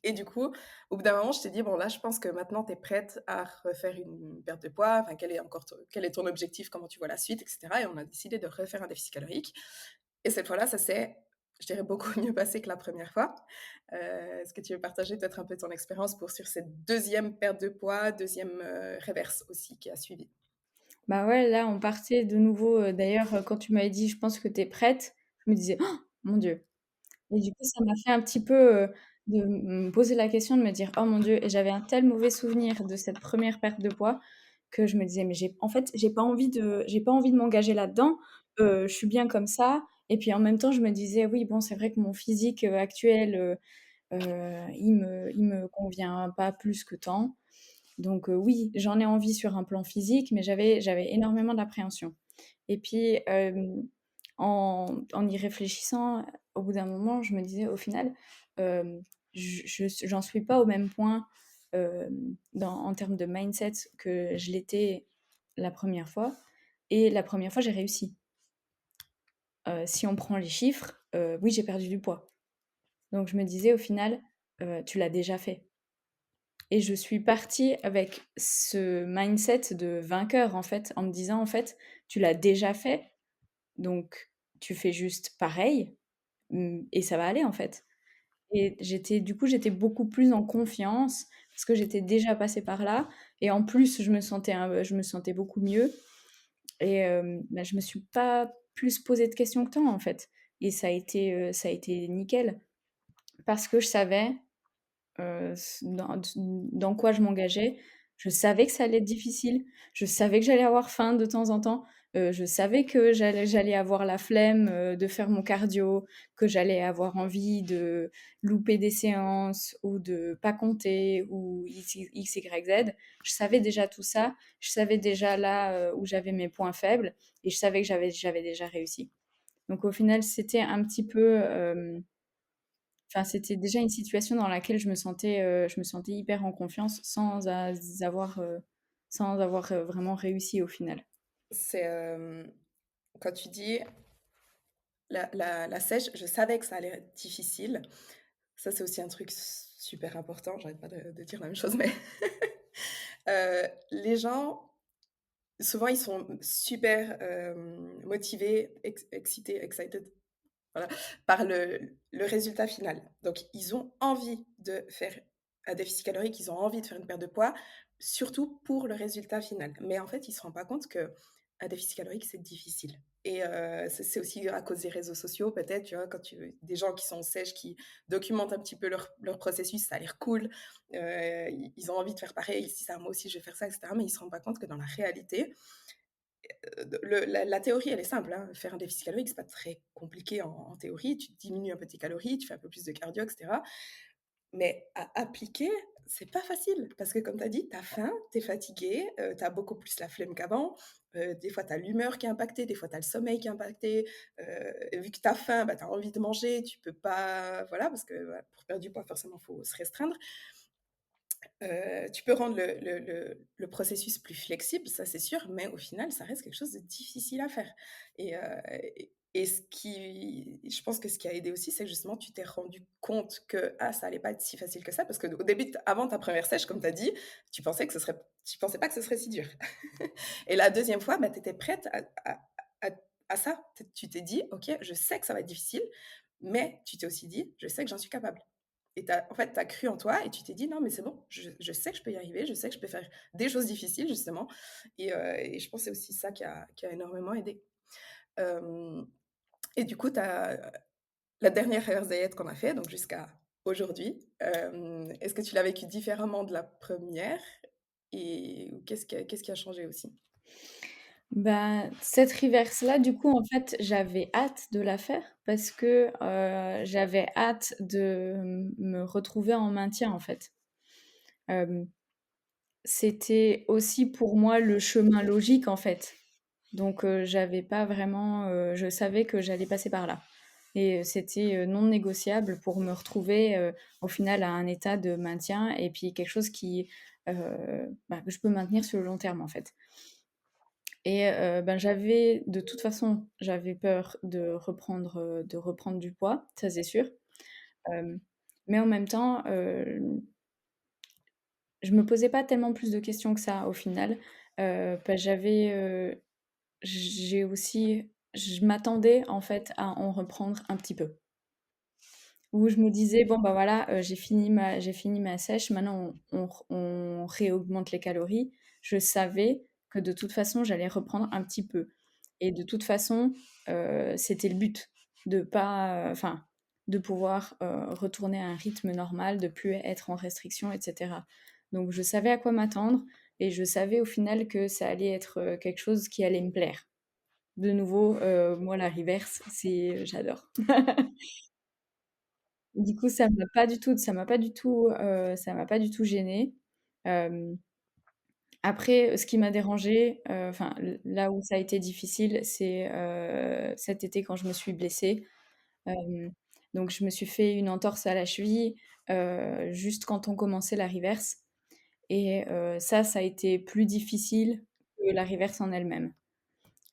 Speaker 1: Et du coup, au bout d'un moment, je t'ai dit: «Bon, là, je pense que maintenant, tu es prête à refaire une perte de poids. Enfin, quel est ton objectif? Comment tu vois la suite?» et cetera. Et on a décidé de refaire un déficit calorique. Et cette fois-là, ça s'est, je dirais, beaucoup mieux passé que la première fois. Est-ce que tu veux partager peut-être un peu ton expérience pour sur cette deuxième perte de poids, deuxième réverse aussi qui a suivi?
Speaker 2: Bah ouais, là, on partait de nouveau. D'ailleurs, quand tu m'avais dit, je pense que tu es prête, je me disais, oh, mon Dieu. Et du coup, ça m'a fait un petit peu de me poser la question, de me dire, oh mon Dieu, et j'avais un tel mauvais souvenir de cette première perte de poids que je me disais, mais en fait, j'ai pas envie de m'engager là-dedans. Je suis bien comme ça. Et puis en même temps, je me disais, oui, bon, c'est vrai que mon physique actuel, il me convient pas plus que tant. Donc oui, j'en ai envie sur un plan physique, mais j'avais énormément d'appréhension. Et puis, en y réfléchissant, au bout d'un moment, je me disais, au final, euh, j'en suis pas au même point en termes de mindset que je l'étais la première fois. Et la première fois, j'ai réussi. Si on prend les chiffres, oui, j'ai perdu du poids. Donc je me disais, au final, tu l'as déjà fait. Et je suis partie avec ce mindset de vainqueur, en fait, en me disant, en fait, tu l'as déjà fait, donc tu fais juste pareil, et ça va aller, en fait. Et j'étais beaucoup plus en confiance parce que j'étais déjà passée par là. Et en plus, je me sentais beaucoup mieux. Et bah, je me suis pas plus posé de questions que tant, en fait. Et ça a été nickel parce que je savais dans quoi je m'engageais. Je savais que ça allait être difficile. Je savais que j'allais avoir faim de temps en temps. Je savais que j'allais avoir la flemme de faire mon cardio, que j'allais avoir envie de louper des séances ou de pas compter ou X, Y, Z. Je savais déjà tout ça. Je savais déjà là où j'avais mes points faibles et je savais que j'avais déjà réussi. Donc au final, c'était un petit peu enfin, c'était déjà une situation dans laquelle je me sentais hyper en confiance sans avoir vraiment réussi au final.
Speaker 1: C'est quand tu dis la sèche, je savais que ça allait être difficile. Ça, c'est aussi un truc super important. J'arrête pas de dire la même chose, mais les gens, souvent, ils sont super motivés, excités, excited, voilà, par le résultat final. Donc, ils ont envie de faire un déficit calorique, ils ont envie de faire une perte de poids, surtout pour le résultat final. Mais en fait, ils ne se rendent pas compte qu'un déficit calorique, c'est difficile. Et c'est aussi à cause des réseaux sociaux, peut-être, tu vois, des gens qui sont sèches, qui documentent un petit peu leur processus, ça a l'air cool, ils ont envie de faire pareil, ils se disent: «Ah, moi aussi, je vais faire ça», etc. Mais ils ne se rendent pas compte que dans la réalité, la théorie, elle est simple, hein. Faire un déficit calorique, c'est pas très compliqué en théorie. Tu diminues un peu tes calories, tu fais un peu plus de cardio, et cetera. Mais à appliquer, c'est pas facile parce que comme tu as dit, tu as faim, tu es fatigué, tu as beaucoup plus la flemme qu'avant. Des fois, tu as l'humeur qui est impactée, des fois, tu as le sommeil qui est impacté. Et vu que tu as faim, bah, tu as envie de manger, tu peux pas voilà, parce que, bah, pour perdre du poids, forcément, faut se restreindre. Tu peux rendre le processus plus flexible, ça c'est sûr, mais au final, ça reste quelque chose de difficile à faire et ce qui je pense que ce qui a aidé aussi, c'est que justement tu t'es rendu compte que, ah, ça allait pas être si facile que ça parce qu'au début, avant ta première sèche, comme tu as dit, tu pensais pas que ce serait si dur et la deuxième fois, bah, tu étais prête à à ça. Tu t'es dit: «OK, je sais que ça va être difficile», mais tu t'es aussi dit: «Je sais que j'en suis capable». Et en fait, tu as cru en toi et tu t'es dit: «Non, mais c'est bon, je sais que je peux y arriver, je sais que je peux faire des choses difficiles justement» et je pense que c'est aussi ça qui a énormément aidé. Hem et du coup, tu as la dernière reverse diet qu'on a fait, donc jusqu'à aujourd'hui, est-ce que tu l'as vécu différemment de la première et ou qu'est-ce qui a changé aussi?
Speaker 2: Bah, cette reverse-là, du coup, en fait, j'avais hâte de la faire parce que, j'avais hâte de me retrouver en maintien, en fait. Hem, C'était aussi pour moi le chemin logique, en fait. Donc j'avais pas vraiment, je savais que j'allais passer par là et c'était, non négociable pour me retrouver, au final à un état de maintien et puis quelque chose qui, bah, que je peux maintenir sur le long terme, en fait. Et ben, j'avais de toute façon, j'avais peur de reprendre du poids, ça c'est sûr. Hem, mais en même temps, je me posais pas tellement plus de questions que ça au final, bah, j'ai aussi je m'attendais en fait à en reprendre un petit peu. Où je me disais: «Bon, bah, voilà, j'ai fini ma sèche, maintenant on réaugmente les calories». Je savais que de toute façon, j'allais reprendre un petit peu et de toute façon, c'était le but de pas, enfin, de pouvoir, retourner à un rythme normal, de plus être en restriction et cetera. Donc je savais à quoi m'attendre et je savais au final que ça allait être, quelque chose qui allait me plaire. De nouveau, moi la reverse, j'adore. Du coup, ça m'a pas du tout gênée. Hem, Après, ce qui m'a dérangée, enfin, là où ça a été difficile, c'est, cet été quand je me suis blessée. Hem, donc je me suis fait une entorse à la cheville, juste quand on commençait la reverse et ça a été plus difficile que la reverse en elle-même.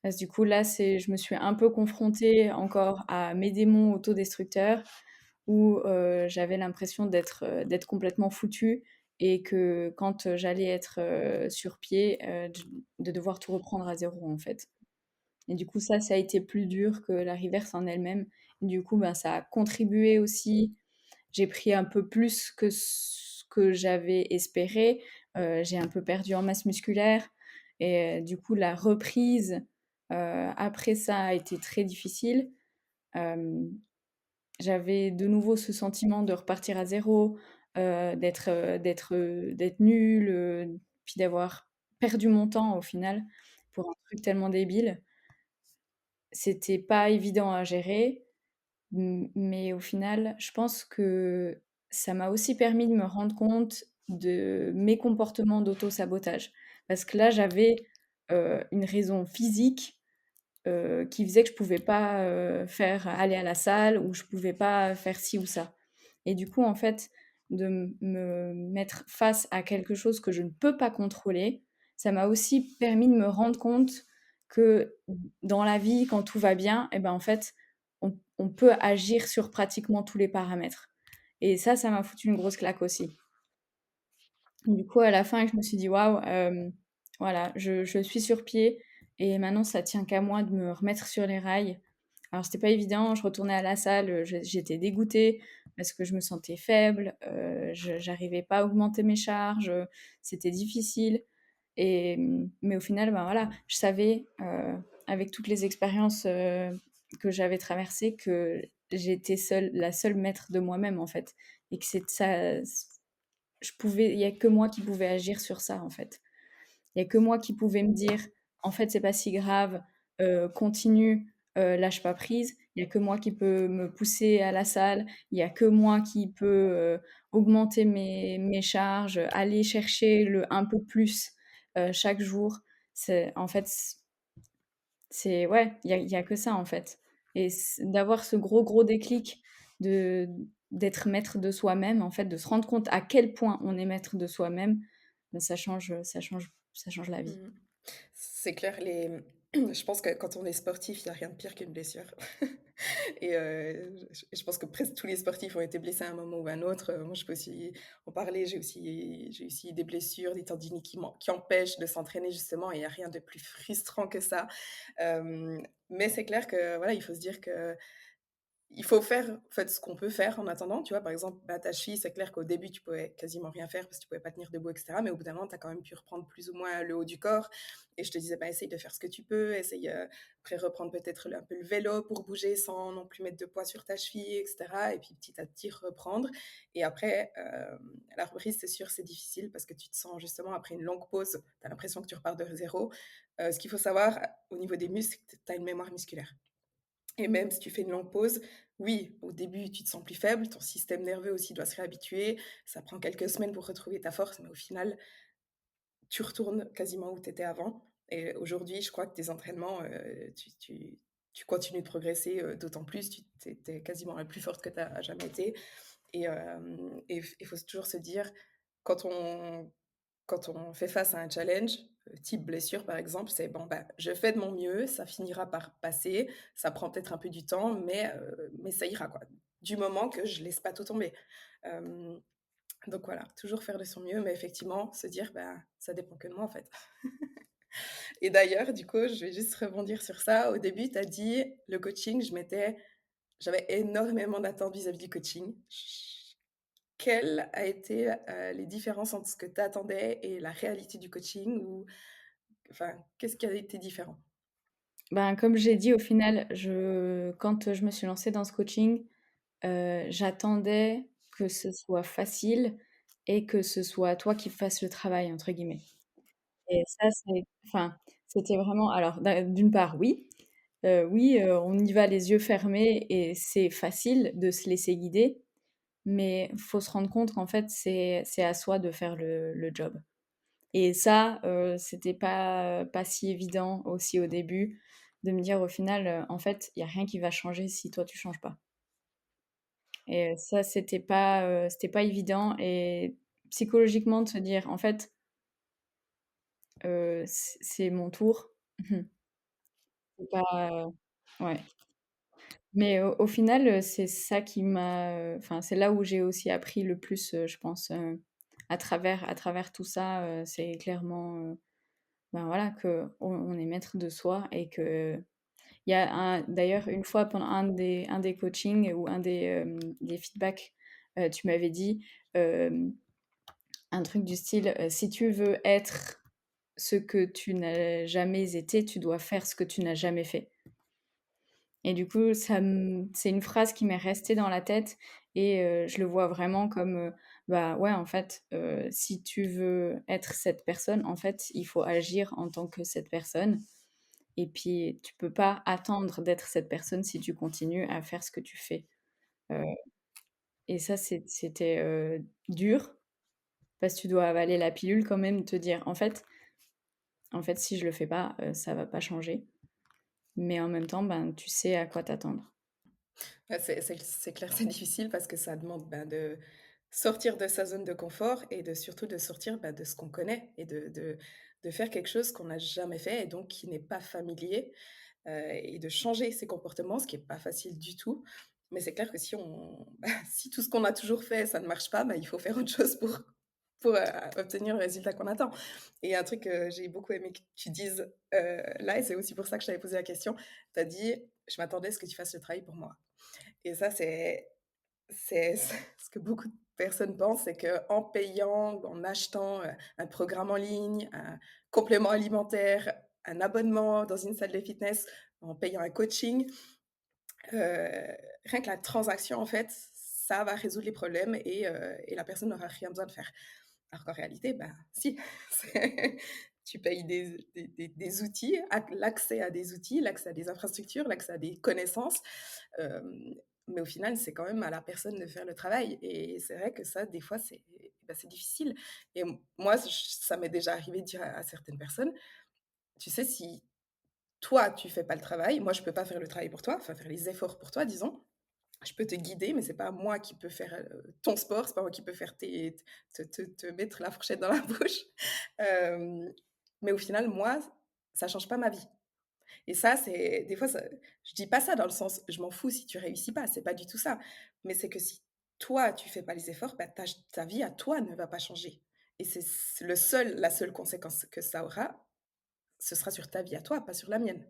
Speaker 2: Parce que du coup, là, je me suis un peu confrontée encore à mes démons autodestructeurs où, j'avais l'impression d'être complètement foutue et que quand, j'allais être, sur pied, de devoir tout reprendre à zéro en fait. Et du coup, ça a été plus dur que la reverse en elle-même. Du coup, ben, ça a contribué aussi. J'ai pris un peu plus que ce que j'avais espéré. J'ai un peu perdu en masse musculaire et du coup, la reprise, après ça a été très difficile. Hem, J'avais de nouveau ce sentiment de repartir à zéro, d'être nulle, puis d'avoir perdu mon temps au final pour un truc tellement débile. C'était pas évident à gérer, mais au final, je pense que ça m'a aussi permis de me rendre compte de mes comportements d'auto-sabotage. Parce que là, j'avais, une raison physique, qui faisait que je pouvais pas, aller à la salle ou je pouvais pas faire ci ou ça. Et du coup, en fait, de me mettre face à quelque chose que je ne peux pas contrôler, ça m'a aussi permis de me rendre compte que dans la vie, quand tout va bien, et ben, en fait, on peut agir sur pratiquement tous les paramètres. Et ça m'a foutu une grosse claque aussi. Du coup, à la fin, je me suis dit: «Waouh, voilà, je suis sur pied et maintenant ça tient qu'à moi de me remettre sur les rails». Alors c'était pas évident, je retournais à la salle, j'étais dégoûtée parce que je me sentais faible, je j'arrivais pas à augmenter mes charges, c'était difficile et mais au final, ben, voilà, je savais, avec toutes les expériences, que j'avais traversées que j'étais la seule maître de moi-même, en fait et que c'est ça il y a que moi qui pouvais agir sur ça, en fait. Il y a que moi qui pouvais me dire: «En fait, c'est pas si grave, continue, lâche pas prise. Il y a que moi qui peux me pousser à la salle, il y a que moi qui peux, augmenter mes charges, aller chercher le un peu plus, chaque jour». C'est en fait, c'est ouais, il y a que ça, en fait, et d'avoir ce gros déclic de d'être maître de soi-même, en fait, de se rendre compte à quel point on est maître de soi-même, bah, ça change la vie.
Speaker 1: Mmh. C'est clair, je pense que quand on est sportif, il y a rien de pire qu'une blessure et je pense que presque tous les sportifs ont été blessés à un moment ou à un autre. Moi, je peux aussi en parler. J'ai aussi des blessures, des tendinites qui empêchent de s'entraîner justement et il y a rien de plus frustrant que ça. Mais c'est clair que, voilà, il faut se dire que il faut faire, en fait, ce qu'on peut faire en attendant, tu vois? Par exemple, bah, ta cheville, c'est clair qu'au début, tu pouvais quasiment rien faire parce que tu pouvais pas tenir debout et cetera, mais au bout d'un moment, tu as quand même pu reprendre plus ou moins le haut du corps et je te disais: «Bah, essaye de faire ce que tu peux, essaye, après reprendre peut-être un peu le vélo pour bouger sans non plus mettre de poids sur ta cheville et cetera» et puis petit à petit reprendre et après, la reprise, c'est sûr, c'est difficile parce que tu te sens justement après une longue pause, tu as l'impression que tu repars de zéro. Ce qu'il faut savoir, au niveau des muscles, c'est que tu as une mémoire musculaire. Et même si tu fais une longue pause, oui, au début, tu te sens plus faible, ton système nerveux aussi doit se réhabituer, ça prend quelques semaines pour retrouver ta force, mais au final, tu retournes quasiment où tu étais avant. Et aujourd'hui, je crois que tes entraînements, tu continues de progresser, d'autant plus, tu es quasiment la plus forte que tu as jamais été. Et il faut toujours se dire, quand on quand on fait face à un challenge, type blessure par exemple, c'est: «Bon, bah, je fais de mon mieux, ça finira par passer, ça prend peut-être un peu du temps, mais ça ira quoi, du moment que je laisse pas tout tomber». Hem, donc voilà, toujours faire de son mieux, mais effectivement se dire: «Bah, ça dépend que de moi en fait». Et d'ailleurs, du coup, je vais juste rebondir sur ça. Au début, tu as dit: «Le coaching, j'avais énormément d'attentes vis-à-vis du coaching». Quelles a été, les différences entre ce que tu attendais et la réalité du coaching ou enfin, qu'est-ce qui a été différent?
Speaker 2: Ben, comme j'ai dit, au final, quand je me suis lancée dans ce coaching, j'attendais que ce soit facile et que ce soit «toi qui fasses le travail» entre guillemets, et ça, c'était vraiment, alors d'une part, oui, oui, on y va les yeux fermés et c'est facile de se laisser guider, mais faut se rendre compte qu'en fait, c'est à soi de faire le job, et ça, c'était pas si évident aussi au début, de me dire au final, en fait, il y a rien qui va changer si toi tu changes pas, et ça, c'était pas évident, et psychologiquement de se dire: «En fait, c'est mon tour». C'est pas, ouais. Mais au final, c'est ça qui m'a, enfin, c'est là où j'ai aussi appris le plus, je pense, à travers tout ça, c'est clairement, ben, voilà, qu'on est maître de soi, et qu'il y a d'ailleurs, une fois pendant un des coachings ou des feedbacks, tu m'avais dit, hem, un truc du style, «Si tu veux être ce que tu n'as jamais été, tu dois faire ce que tu n'as jamais fait». Et du coup, c'est une phrase qui m'est restée dans la tête, et je le vois vraiment comme, bah, ouais, en fait, si tu veux être cette personne, en fait, il faut agir en tant que cette personne, et puis tu peux pas attendre d'être cette personne si tu continues à faire ce que tu fais. Heu et ça, c'était, dur, parce que tu dois avaler la pilule quand même, te dire: «En fait, si je le fais pas, ça va pas changer». Mais en même temps, ben, tu sais à quoi t'attendre.
Speaker 1: Ouais, c'est clair, c'est difficile parce que ça demande, ben, de sortir de sa zone de confort et surtout de sortir, bah, de ce qu'on connaît et de faire quelque chose qu'on n'a jamais fait et donc qui n'est pas familier, et de changer ses comportements, ce qui est pas facile du tout. Mais c'est clair que si tout ce qu'on a toujours fait, ça ne marche pas, bah, il faut faire autre chose pour obtenir le résultat qu'on attend. Et un truc que j'ai beaucoup aimé que tu dises, là, et c'est aussi pour ça que je t'avais posé la question, tu as dit: «Je m'attendais à ce que tu fasses le travail pour moi». Et ça, c'est ce que beaucoup de personnes pensent, c'est qu'en payant, en achetant, un programme en ligne, un complément alimentaire, un abonnement dans une salle de fitness, en payant un coaching, rien que la transaction, en fait, ça va résoudre les problèmes et la personne n'aura rien besoin de faire. Alors qu'en réalité, ben, si, c'est tu payes des outils, l'accès à des outils, l'accès à des infrastructures, l'accès à des connaissances. Mais au final, c'est quand même à la personne de faire le travail. Et c'est vrai que ça, des fois, c'est difficile. Et moi, ça m'est déjà arrivé de dire à certaines personnes, tu sais, si toi, tu fais pas le travail, moi, je peux pas faire le travail pour toi, enfin faire les efforts pour toi, disons. Je peux te guider, mais c'est pas moi qui peux faire ton sport, c'est pas moi qui peux faire te mettre la fourchette dans la bouche. Euh, mais au final, moi, ça change pas ma vie. Et ça, c'est des fois, je dis pas ça dans le sens, je m'en fous si tu réussis pas, c'est pas du tout ça. Mais c'est que si toi, tu fais pas les efforts, bah, ta vie à toi ne va pas changer. Et c'est la seule conséquence que ça aura, ce sera sur ta vie à toi, pas sur la mienne.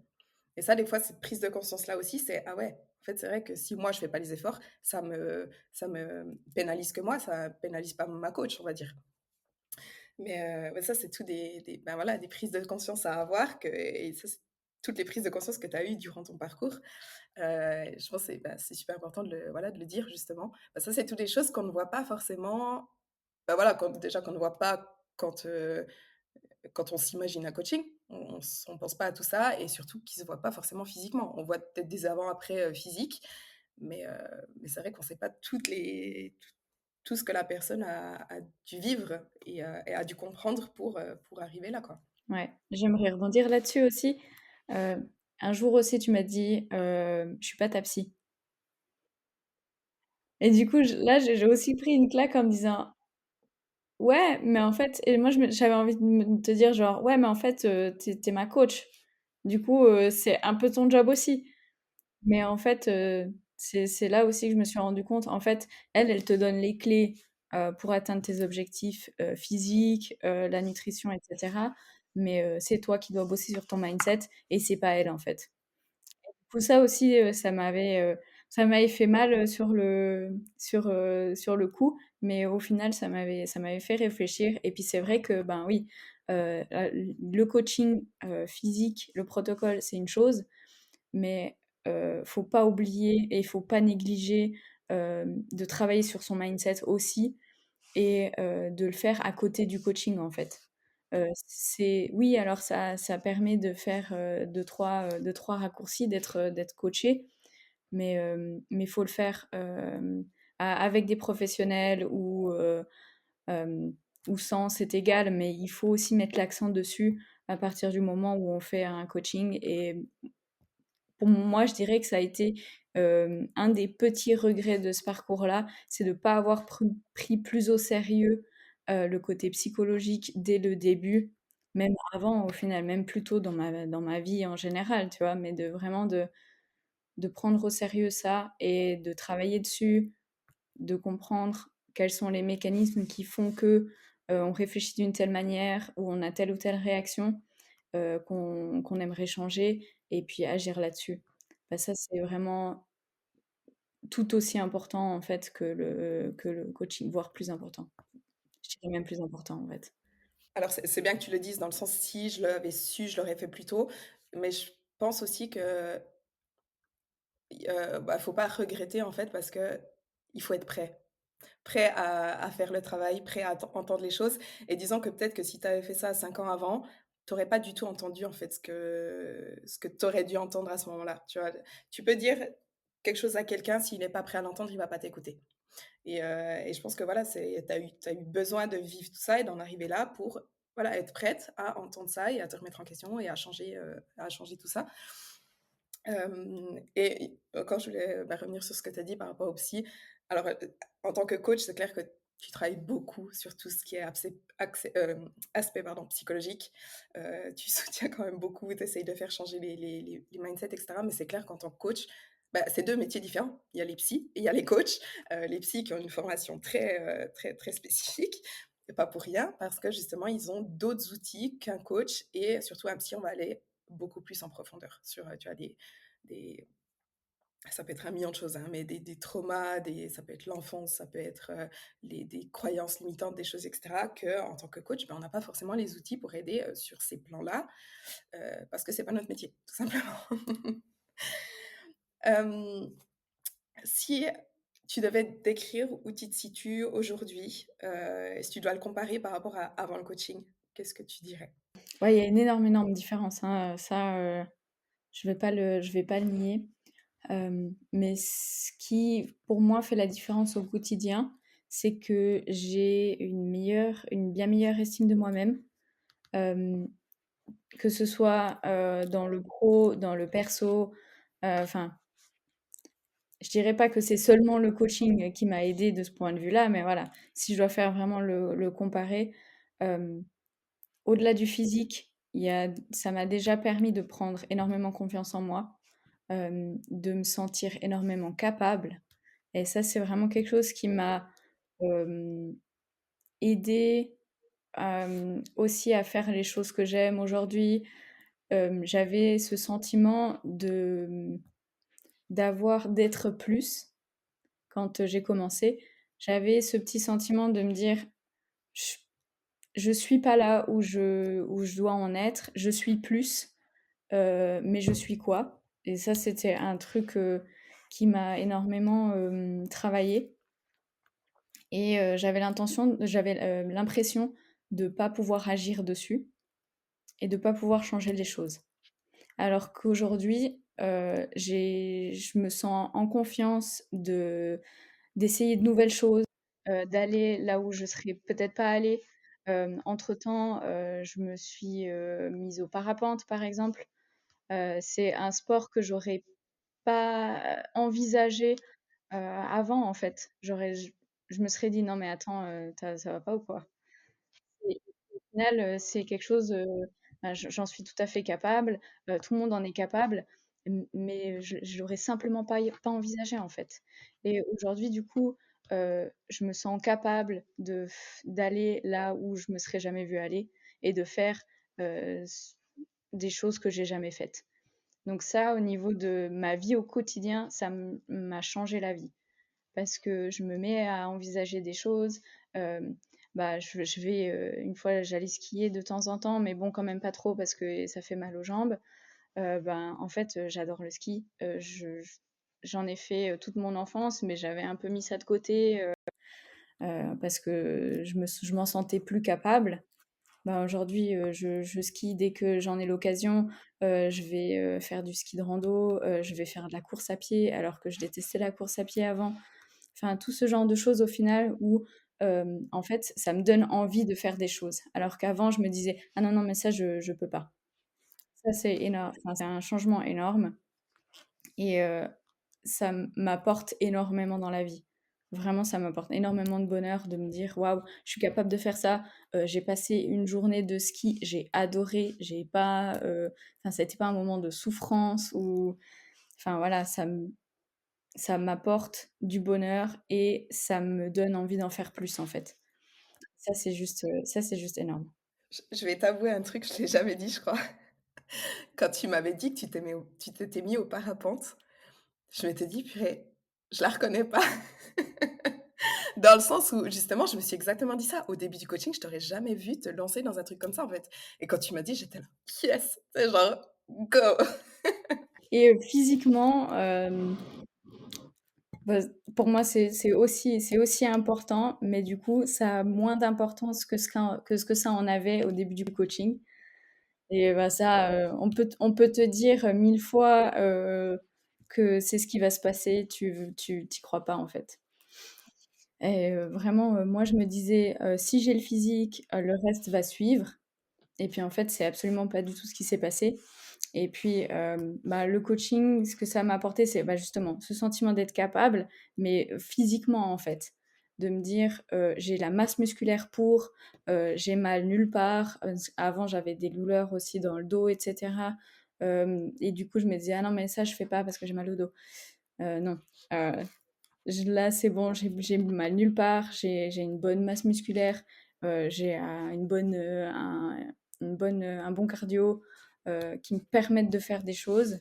Speaker 1: Et ça, des fois, cette prise de conscience-là aussi, c'est ah ouais, en fait, c'est vrai que si moi je fais pas les efforts, ça me pénalise que moi, ça pénalise pas ma coach, on va dire. Mais ouais, ça, c'est tout ben voilà, des prises de conscience à avoir et ça, c'est toutes les prises de conscience que tu as eues durant ton parcours. Je pense que c'est super important voilà, de le dire justement. Bah, ça, c'est toutes des choses qu'on ne voit pas forcément. Bah, voilà, déjà qu'on ne voit pas quand on s'imagine un coaching. On pense pas à tout ça et surtout qu'il se voit pas forcément physiquement. On voit peut-être des avant-après physiques, mais c'est vrai qu'on sait pas tout ce que la personne a dû vivre et a dû comprendre pour arriver là, quoi.
Speaker 2: Ouais, j'aimerais rebondir là-dessus aussi. Un jour aussi, tu m'as dit, je suis pas ta psy. Et du coup, là, j'ai aussi pris une claque en me disant, ouais, mais en fait, et moi, j'avais envie de te dire, genre, ouais, mais en fait, t'es ma coach. Du coup, c'est un peu ton job aussi. Mais en fait, c'est là aussi que je me suis rendu compte. En fait, elle te donne les clés pour atteindre tes objectifs physiques, la nutrition, etc. Mais c'est toi qui dois bosser sur ton mindset et c'est pas elle, en fait. Du coup, ça aussi, ça m'avait fait mal sur le coup, mais au final, ça m'avait fait réfléchir. Et puis, c'est vrai que, ben oui, le coaching physique, le protocole, c'est une chose, mais faut pas oublier et il faut pas négliger de travailler sur son mindset aussi et de le faire à côté du coaching en fait. C'est oui, alors ça permet de faire 2-3 raccourcis, d'être coaché, mais il faut le faire avec des professionnels euh, ou sans, c'est égal, mais il faut aussi mettre l'accent dessus à partir du moment où on fait un coaching. Et pour moi, je dirais que ça a été un des petits regrets de ce parcours-là, c'est de ne pas avoir pris plus au sérieux le côté psychologique dès le début, même avant au final, même plutôt dans ma vie en général, tu vois, mais de vraiment de prendre au sérieux ça et de travailler dessus, de comprendre quels sont les mécanismes qui font que on réfléchit d'une telle manière ou on a telle ou telle réaction qu'on aimerait changer et puis agir là-dessus. Bah, ça, c'est vraiment tout aussi important en fait que le coaching, voire plus important. Je dirais même plus important en fait.
Speaker 1: Alors c'est bien que tu le dises dans le sens, si je l'avais su, je l'aurais fait plus tôt, mais je pense aussi que, bah, faut pas regretter en fait parce que il faut être prêt. Prêt à faire le travail, prêt à entendre les choses et disons que peut-être que si tu avais fait ça 5 ans avant, tu aurais pas du tout entendu en fait ce que tu aurais dû entendre à ce moment-là, tu vois? Tu peux dire quelque chose à quelqu'un, s'il est pas prêt à l'entendre, il va pas t'écouter et je pense que voilà, tu as eu besoin de vivre tout ça et d'en arriver là pour, voilà, être prête à entendre ça et à te remettre en question et à changer tout ça. Et quand je voulais, bah, revenir sur ce que tu as dit par rapport au psy, alors, en tant que coach, c'est clair que tu travailles beaucoup sur tout ce qui est aspect pardon, psychologique. Tu soutiens quand même beaucoup, tu essayes de faire changer les mindsets et cetera, mais c'est clair qu'en tant que coach, bah, c'est 2 métiers différents. Il y a les psys et il y a les coachs. Les psys qui ont une formation très, très, très spécifique et pas pour rien, parce que justement, ils ont d'autres outils qu'un coach et surtout un psy, on va aller beaucoup plus en profondeur sur, tu vois, des ça peut être un million de choses, hein, mais des traumas, ça peut être l'enfance, ça peut être des croyances limitantes, des choses, etc., qu'en tant que coach, ben, on n'a pas forcément les outils pour aider sur ces plans-là, parce que c'est pas notre métier, tout simplement. Euh, Si tu devais décrire où tu te situes aujourd'hui, et si tu dois le comparer par rapport à avant le coaching, qu'est-ce que tu dirais?
Speaker 2: Ouais, il y a une énorme, énorme différence, hein, ça, je vais pas le nier. Mais ce qui, pour moi, fait la différence au quotidien, c'est que j'ai une bien meilleure estime de moi-même, hem, que ce soit, dans le pro, dans le perso, enfin, je dirais pas que c'est seulement le coaching qui m'a aidée de ce point de vue-là, mais voilà, si je dois faire vraiment le comparer, hem, au-delà du physique, ça m'a déjà permis de prendre énormément confiance en moi, de me sentir énormément capable. Et ça, c'est vraiment quelque chose qui m'a euh, aidé aussi à faire les choses que j'aime aujourd'hui. J'avais ce sentiment d'être plus quand j'ai commencé. J'avais ce petit sentiment de me dire, je, je suis pas là où je dois en être, je suis plus, mais je suis quoi? Et ça, c'était un truc qui m'a énormément travaillé. Et j'avais l'impression de pas pouvoir agir dessus et de pas pouvoir changer les choses. Alors qu'aujourd'hui, je me sens en confiance d'essayer de nouvelles choses, d'aller là où je serais peut-être pas allée. Entre-temps, je me suis mise au parapente, par exemple. C'est un sport que j'aurais pas envisagé avant, en fait. Je me serais dit, non, mais attends, ça va pas ou quoi? Et au final, c'est quelque chose, bah, j'en suis tout à fait capable, tout le monde en est capable, mais je l'aurais simplement pas envisagé, en fait. Et aujourd'hui, du coup, je me sens capable d'aller là où je me serais jamais vue aller et de faire, des choses que j'ai jamais faites. Donc ça, au niveau de ma vie au quotidien, m'a changé la vie parce que je me mets à envisager des choses. Bah, une fois, j'allais skier de temps en temps, mais bon, quand même pas trop parce que ça fait mal aux jambes. Ben, en fait, j'adore le ski. J'en ai fait toute mon enfance, mais j'avais un peu mis ça de côté parce que je m'en sentais plus capable. Ben, aujourd'hui, je skie dès que j'en ai l'occasion. Je vais faire du ski de rando, je vais faire de la course à pied alors que je détestais la course à pied avant. Enfin, tout ce genre de choses au final où, en fait, ça me donne envie de faire des choses. Alors qu'avant, je me disais: «Ah non, non, mais ça, je peux pas». Ça, c'est énorme, enfin, c'est un changement énorme et m'apporte énormément dans la vie. Vraiment, ça m'apporte énormément de bonheur de me dire: «Waouh, je suis capable de faire ça». J'ai passé une journée de ski, j'ai adoré, j'ai pas, enfin, ça a été pas un moment de souffrance ou enfin voilà, ça m'apporte du bonheur et ça me donne envie d'en faire plus, en fait. Ça, c'est juste énorme.
Speaker 1: Je vais t'avouer un truc, je l'ai jamais dit, je crois. Quand tu m'avais dit que tu t'étais mis au parapente, je m'étais dit: «Purée, je la reconnais pas». Dans le sens où justement, je me suis exactement dit ça. Au début du coaching, je t'aurais jamais vu te lancer dans un truc comme ça, en fait. Et quand tu m'as dit, j'étais là: «Yes!» c'est genre go!
Speaker 2: Et physiquement, bah, pour moi, c'est aussi important, mais du coup, ça a moins d'importance que ce que ça en avait au début du coaching et bah, ça, on peut te dire 1000 fois, que c'est ce qui va se passer, tu crois pas, en fait. Et vraiment, moi, je me disais: «Si j'ai le physique, le reste va suivre». Et puis, en fait, c'est absolument pas du tout ce qui s'est passé. Et puis, bah, le coaching, ce que ça m'a apporté, c'est, bah, justement ce sentiment d'être capable, mais physiquement, en fait. De me dire, j'ai la masse musculaire pour, j'ai mal nulle part. Avant, j'avais des douleurs aussi dans le dos et cetera. Et du coup, je me disais: «Ah non, mais ça, je fais pas parce que j'ai mal au dos». Non, heu, là, c'est bon, j'ai mal nulle part, j'ai une bonne masse musculaire, j'ai un bon cardio qui me permettent de faire des choses.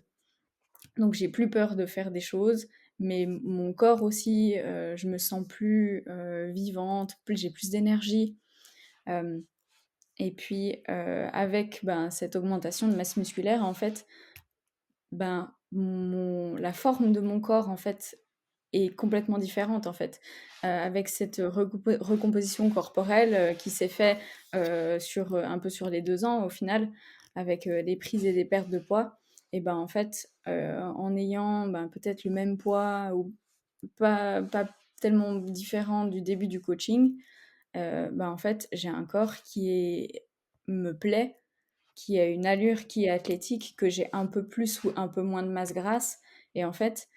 Speaker 2: Donc, j'ai plus peur de faire des choses, mais mon corps aussi, je me sens plus vivante, j'ai plus d'énergie. Euh, et puis, avec ben, cette augmentation de masse musculaire, en fait, ben, la forme de mon corps, en fait, est complètement différente, en fait. Avec cette recomposition corporelle, qui s'est fait, sur, un peu sur les 2 ans au final, avec, des prises et des pertes de poids et ben, en fait, en ayant, ben, peut-être le même poids ou pas tellement différent du début du coaching, ben, en fait, j'ai un corps qui me plaît, qui a une allure qui est athlétique, que j'ai un peu plus ou un peu moins de masse grasse et en fait,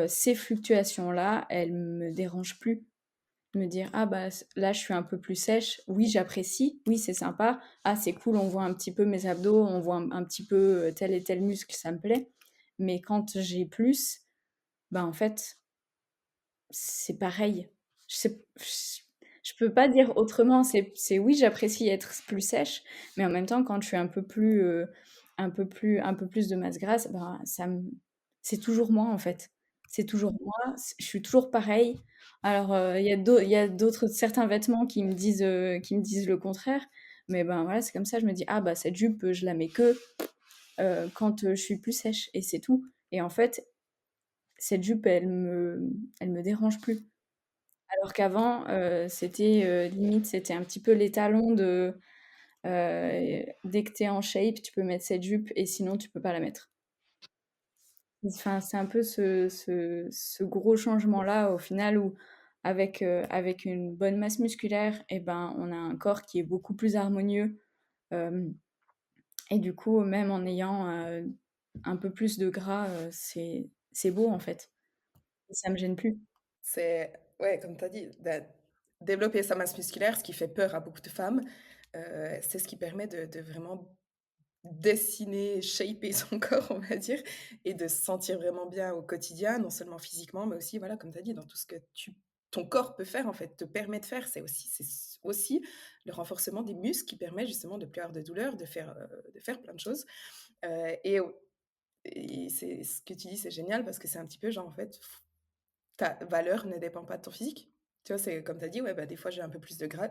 Speaker 2: ces fluctuations-là, elles me dérangent plus. Me dire: «Ah bah, là, je suis un peu plus sèche. Oui, j'apprécie. Oui, c'est sympa. Ah, c'est cool, on voit un petit peu mes abdos, on voit un petit peu, tel et tel muscle, ça me plaît». Mais quand j'ai plus, bah, en fait, c'est pareil. Je peux pas dire autrement. C'est oui, j'apprécie être plus sèche, mais en même temps, quand je suis un peu plus de masse grasse, ben, c'est toujours moi, en fait. C'est toujours moi, je suis toujours pareil. Alors, il y a d'autres certains vêtements qui me disent le contraire, mais ben, voilà, c'est comme ça, je me dis: «Ah bah, cette jupe, je la mets que, quand, je suis plus sèche» et c'est tout et en fait, cette jupe, elle me dérange plus. Alors qu'avant, c'était, limite, c'était un petit peu l'étalon de, dès que tu es en shape, tu peux mettre cette jupe et sinon tu peux pas la mettre. Enfin, c'est un peu ce gros changement-là au final où avec une bonne masse musculaire et ben, on a un corps qui est beaucoup plus harmonieux, hem et du coup, même en ayant, un peu plus de gras, c'est beau en fait et ça me gêne plus.
Speaker 1: C'est ouais, comme tu as dit, développer sa masse musculaire, ce qui fait peur à beaucoup de femmes, c'est ce qui permet de vraiment dessiner, shaper son corps, on va dire et de se sentir vraiment bien au quotidien, non seulement physiquement, mais aussi, voilà, comme tu as dit, dans tout ce que ton corps peut faire, en fait, te permet de faire. C'est aussi le renforcement des muscles qui permet justement de plus avoir de douleur, de faire plein de choses, et c'est ce que tu dis, c'est génial parce que c'est un petit peu genre, en fait, ta valeur ne dépend pas de ton physique. Tu vois, c'est comme tu as dit, ouais, bah, des fois, j'ai un peu plus de gras,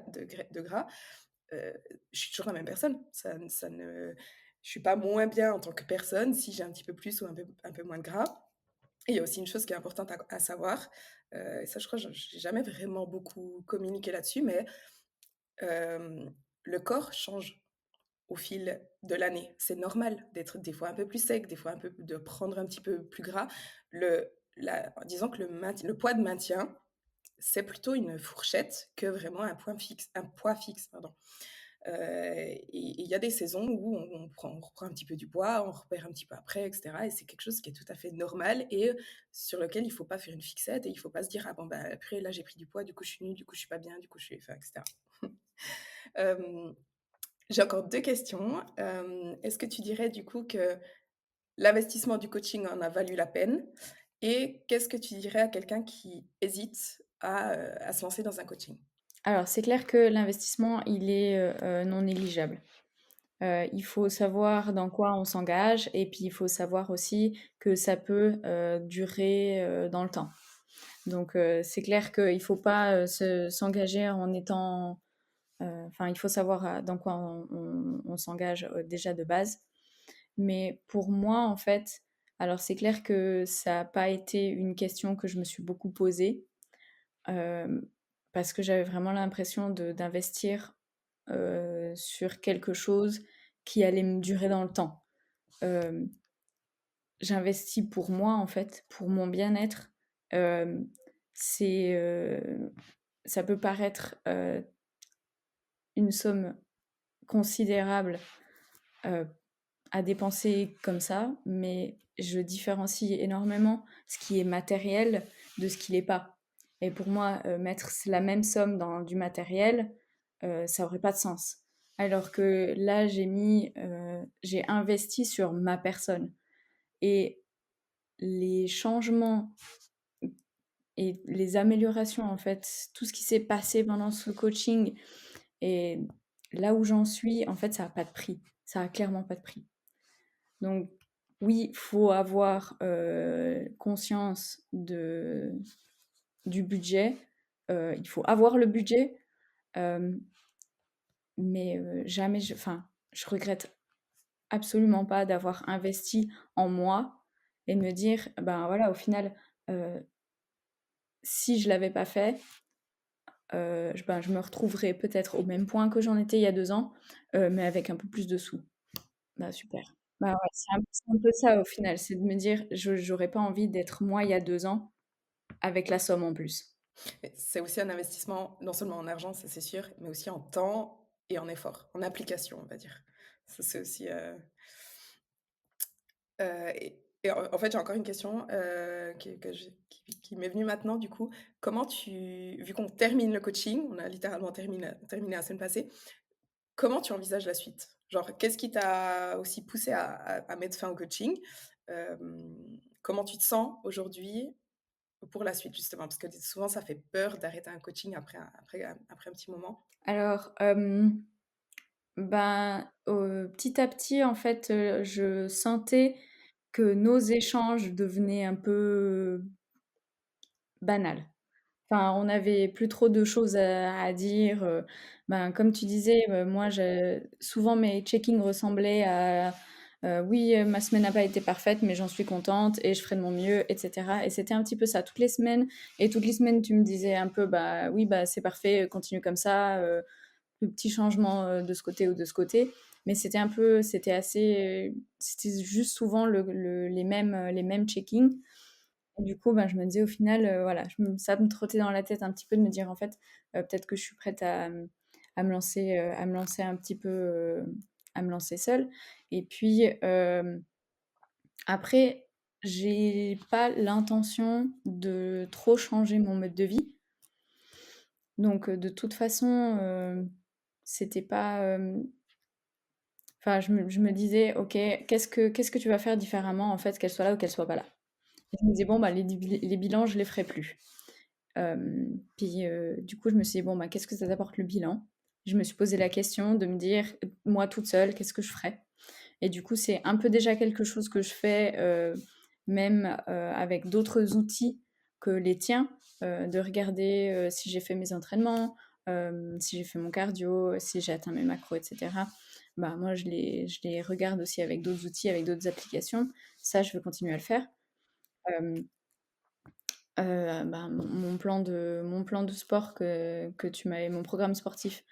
Speaker 1: je suis toujours la même personne. Ça ne je suis pas moins bien en tant que personne si j'ai un petit peu plus ou un peu moins de gras. Et il y a aussi une chose qui est importante à savoir, et ça, je crois, j'ai jamais vraiment beaucoup communiqué là-dessus, mais le corps change au fil de l'année. C'est normal d'être des fois un peu plus sec, des fois de prendre un petit peu plus gras. Disons que le poids de maintien, c'est plutôt une fourchette que vraiment un poids fixe, pardon. Et il y a des saisons où on reprend un petit peu du poids, on repère un petit peu après, et cetera et c'est quelque chose qui est tout à fait normal et sur lequel il faut pas faire une fixette et il faut pas se dire: «Ah bon, bah, après là, j'ai pris du poids, du coup, je suis nulle, du coup, je suis pas bien, du coup, je suis» enfin, et cetera. Hem, j'ai encore 2 questions. Est-ce que tu dirais, du coup, que l'investissement du coaching en a valu la peine? Et qu'est-ce que tu dirais à quelqu'un qui hésite à se lancer dans un coaching?
Speaker 2: Alors, c'est clair que l'investissement, il est, non négligeable. Il faut savoir dans quoi on s'engage et puis il faut savoir aussi que ça peut, durer, dans le temps. Donc c'est clair qu'il faut pas, s'engager en étant, enfin, il faut savoir, dans quoi on s'engage, déjà de base. Mais pour moi, en fait, alors c'est clair que ça a pas été une question que je me suis beaucoup posée, hem, parce que j'avais vraiment l'impression d'investir, sur quelque chose qui allait me durer dans le temps. Hem, J'investis pour moi, en fait, pour mon bien-être. Hem, c'est, ça peut paraître, une somme considérable, heu, à dépenser comme ça, mais je différencie énormément ce qui est matériel de ce qui l'est pas. Et pour moi, mettre la même somme dans du matériel, ça aurait pas de sens. Alors que là, j'ai investi sur ma personne et les changements et les améliorations, en fait, tout ce qui s'est passé pendant ce coaching et là où j'en suis, en fait, ça a pas de prix. Ça a clairement pas de prix. Donc oui, faut avoir, conscience du budget, il faut avoir le budget, hem, mais jamais je regrette absolument pas d'avoir investi en moi et de me dire: «Ben, voilà, au final, heu, si je l'avais pas fait, je me retrouverais peut-être au même point que j'en étais il y a 2 ans, mais avec un peu plus de sous. Bah, super. Bah, ouais, c'est un peu ça au final, c'est de me dire: J'aurais pas envie d'être moi il y a 2 ans avec la somme en plus».
Speaker 1: Et c'est aussi un investissement, non seulement en argent, ça c'est sûr, mais aussi en temps et en effort, en application, on va dire. Ça c'est aussi, et en fait, j'ai encore une question, qui m'est venue maintenant du coup. Comment tu vu qu'on termine le coaching, on a littéralement terminé la semaine passée, comment tu envisages la suite? Genre, qu'est-ce qui t'a aussi poussé à mettre fin au coaching? Comment tu te sens aujourd'hui pour la suite justement? Parce que souvent ça fait peur d'arrêter un coaching après un petit moment.
Speaker 2: Alors, ben, petit à petit, en fait, je sentais que nos échanges devenaient un peu banals. Enfin, on n'avait plus trop de choses à dire. Ben, comme tu disais, moi, souvent mes check-ins ressemblaient à oui, ma semaine n'a pas été parfaite, mais j'en suis contente et je ferai de mon mieux, etc. Et c'était un petit peu ça toutes les semaines. Et toutes les semaines, tu me disais un peu, bah oui, bah c'est parfait, continue comme ça. Le petit changement de ce côté ou de ce côté. Mais c'était un peu, c'était assez, c'était juste souvent les mêmes check-ins. Et du coup, ben, je me disais au final, voilà, ça me trottait dans la tête un petit peu de me dire en fait, peut-être que je suis prête à me lancer un petit peu, à me lancer seule. Et puis après, j'ai pas l'intention de trop changer mon mode de vie. Donc de toute façon, c'était pas, enfin, je me disais, ok, qu'est-ce que tu vas faire différemment en fait, qu'elle soit là ou qu'elle soit pas là. Et je me disais, bon, bah, les bilans, je les ferai plus. Puis du coup, je me suis dit, bon, bah, qu'est-ce que ça t'apporte le bilan? Je me suis posé la question de me dire, moi toute seule, qu'est-ce que je ferais? Et du coup, c'est un peu déjà quelque chose que je fais, même avec d'autres outils que les tiens, de regarder si j'ai fait mes entraînements, si j'ai fait mon cardio, si j'ai atteint mes macros, etc. Bah, moi, je les regarde aussi avec d'autres outils, avec d'autres applications. Ça, je veux continuer à le faire. Euh, bah, mon plan de sport que tu m'as, mon programme sportif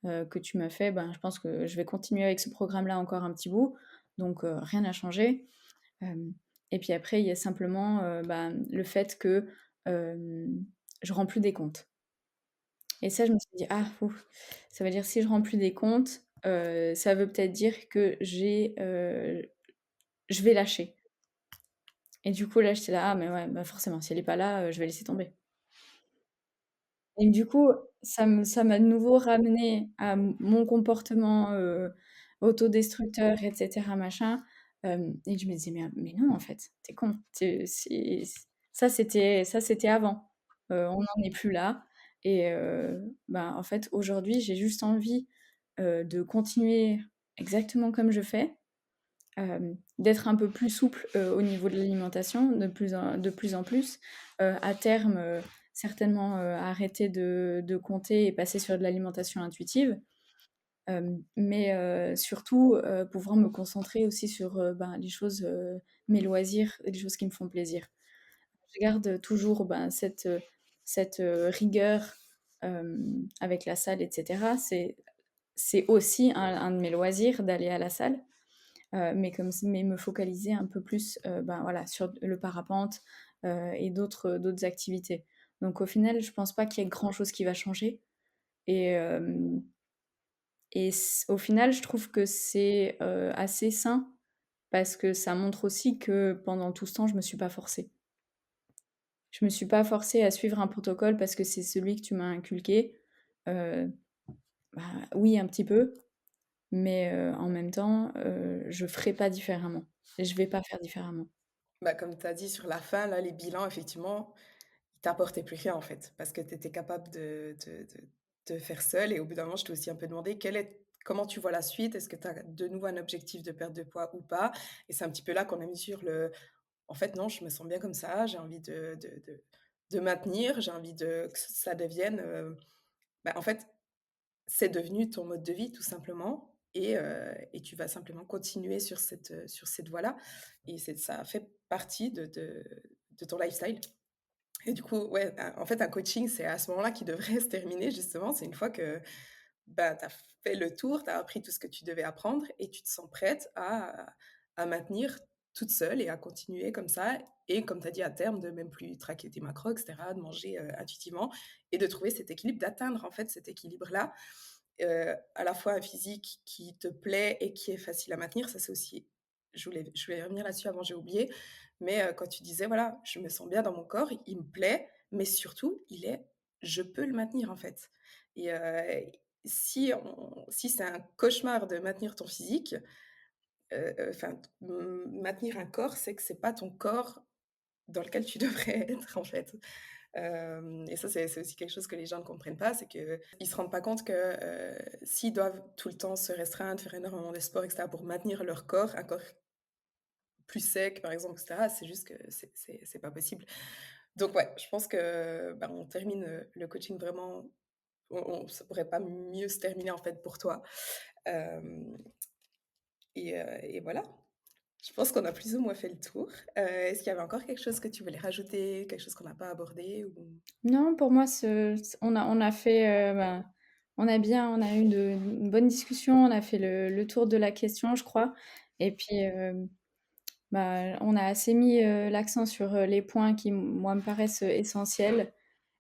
Speaker 2: que tu m'as fait, ben, je pense que je vais continuer avec ce programme-là encore un petit bout. Donc, rien n'a changé. Euh, et puis après, il y a simplement bah, le fait que euh, je rends plus des comptes. Et ça, je me suis dit, ah, ouf, ça veut dire si je rends plus des comptes, ça veut peut-être dire que je vais lâcher. Et du coup, là, j'étais là, ah, mais ouais, bah forcément, si elle est pas là, je vais laisser tomber. Et du coup, ça m'a de nouveau ramené à mon comportement autodestructeur, etc. machin. Et je me disais, mais non, en fait, t'es con. Ça, c'était avant. On n'en est plus là. Et bah, en fait, aujourd'hui, j'ai juste envie de continuer exactement comme je fais, d'être un peu plus souple au niveau de l'alimentation, de plus en plus. À terme, certainement arrêter de compter et passer sur de l'alimentation intuitive. Mais surtout, pouvoir me concentrer aussi sur ben, les choses, mes loisirs, les choses qui me font plaisir. Je garde toujours ben, cette rigueur avec la salle, etc. C'est aussi un de mes loisirs d'aller à la salle. Mais me focaliser un peu plus ben, voilà, sur le parapente et d'autres activités. Donc au final, je pense pas qu'il y ait grand-chose qui va changer. Et, au final, je trouve que c'est assez sain parce que ça montre aussi que pendant tout ce temps, je me suis pas forcée. Je me suis pas forcée à suivre un protocole parce que c'est celui que tu m'as inculqué. Euh, Bah, oui, un petit peu, mais en même temps, je ferai pas différemment. Et je vais pas faire différemment.
Speaker 1: Bah, comme tu as dit sur la fin, là, les bilans, effectivement, ils t'apportaient plus rien, en fait, parce que tu étais capable de faire seule et au bout d'un moment, je t'ai aussi un peu demandé comment tu vois la suite? Est-ce que tu as de nouveau un objectif de perte de poids ou pas? Et c'est un petit peu là qu'on a mis sur le en fait, non, je me sens bien comme ça, j'ai envie de maintenir, j'ai envie que ça devienne, bah, en fait, c'est devenu ton mode de vie tout simplement et tu vas simplement continuer sur cette voie-là et ça fait partie de ton lifestyle Et du coup, ouais, en fait, un coaching, c'est à ce moment-là qu'il devrait se terminer justement. C'est une fois que, bah, tu as fait le tour, tu as appris tout ce que tu devais apprendre et tu te sens prête à maintenir toute seule et à continuer comme ça et comme tu as dit à terme de même plus traquer tes macros et cetera, de manger, intuitivement et de trouver cet équilibre, d'atteindre en fait cet équilibre-là, à la fois un physique qui te plaît et qui est facile à maintenir. Ça, c'est aussi je voulais revenir là-dessus avant, j'ai oublié, mais quand tu disais: «Voilà, je me sens bien dans mon corps, il me plaît, mais surtout, je peux le maintenir, en fait» et si c'est un cauchemar de maintenir ton physique, enfin, maintenir un corps, c'est que c'est pas ton corps dans lequel tu devrais être, en fait. Et ça, c'est aussi quelque chose que les gens ne comprennent pas, c'est qu'ils se rendent pas compte que, s'ils doivent tout le temps se restreindre, faire énormément de sport et cetera pour maintenir leur corps, un corps plus sec, par exemple, et cetera, c'est juste que c'est pas possible. Donc ouais, je pense que, bah, on termine, le coaching vraiment ça pourrait pas mieux se terminer, en fait, pour toi. Hem et voilà. Je pense qu'on a plus ou moins fait le tour. Est-ce qu'il y avait encore quelque chose que tu voulais rajouter? Quelque chose qu'on n'a pas abordé ou?
Speaker 2: Non, pour moi, on a fait, on a eu une bonne discussion, on a fait le tour de la question, je crois. Et puis, on a assez mis l'accent sur les points qui, moi, me paraissent essentiels.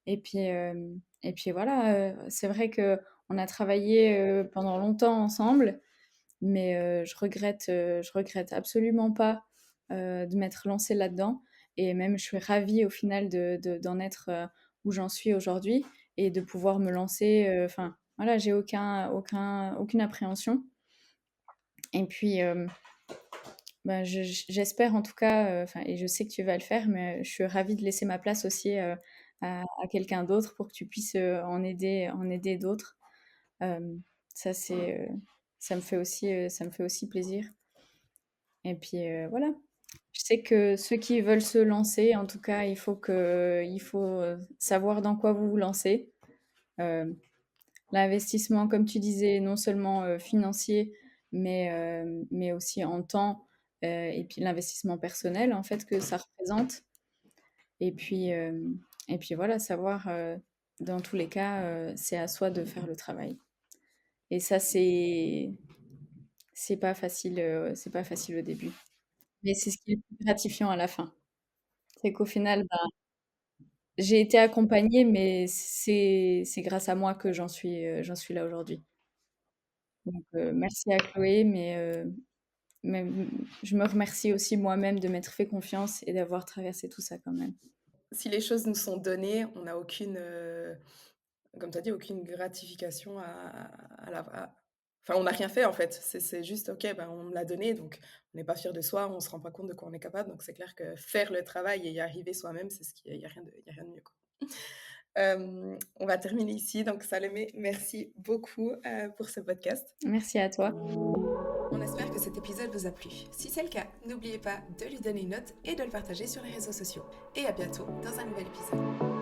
Speaker 2: Et puis voilà, c'est vrai que on a travaillé pendant longtemps ensemble, mais je regrette absolument pas de m'être lancée là-dedans. Et même, je suis ravie au final d'en être où j'en suis aujourd'hui et de pouvoir me lancer. Enfin, voilà, j'ai aucune appréhension. Et puis, j'espère en tout cas, enfin, et je sais que tu vas le faire, mais je suis ravie de laisser ma place aussi à quelqu'un d'autre pour que tu puisses en aider d'autres. Euh, ça, ça me fait aussi plaisir. Et puis voilà. Je sais que ceux qui veulent se lancer, en tout cas, il faut savoir dans quoi vous vous lancez. Euh, L'investissement, comme tu disais, non seulement financier, mais aussi en temps, et puis l'investissement personnel, en fait, que ça représente. Et puis, et puis voilà, savoir, dans tous les cas, c'est à soi de faire le travail. Et ça, c'est pas facile au début. Mais c'est ce qui est le plus gratifiant à la fin. C'est qu'au final, bah, j'ai été accompagnée, mais c'est grâce à moi que j'en suis là aujourd'hui. Donc, merci à Chloé, mais je me remercie aussi moi-même de m'être fait confiance et d'avoir traversé tout ça quand même.
Speaker 1: Si les choses nous sont données, on n'a aucune, comme tu as dit, aucune gratification à la enfin, on n'a rien fait, en fait. C'est juste: «OK, ben, on me l'a donné», donc on n'est pas fier de soi, on se rend pas compte de quoi on est capable, donc c'est clair que faire le travail et y arriver soi-même, c'est ce qui il y a rien de mieux, quoi. On va terminer ici, donc Salomé, merci beaucoup, pour ce podcast.
Speaker 2: Merci à toi.
Speaker 1: On espère que cet épisode vous a plu. Si c'est le cas, n'oubliez pas de lui donner une note et de le partager sur les réseaux sociaux. Et à bientôt dans un nouvel épisode.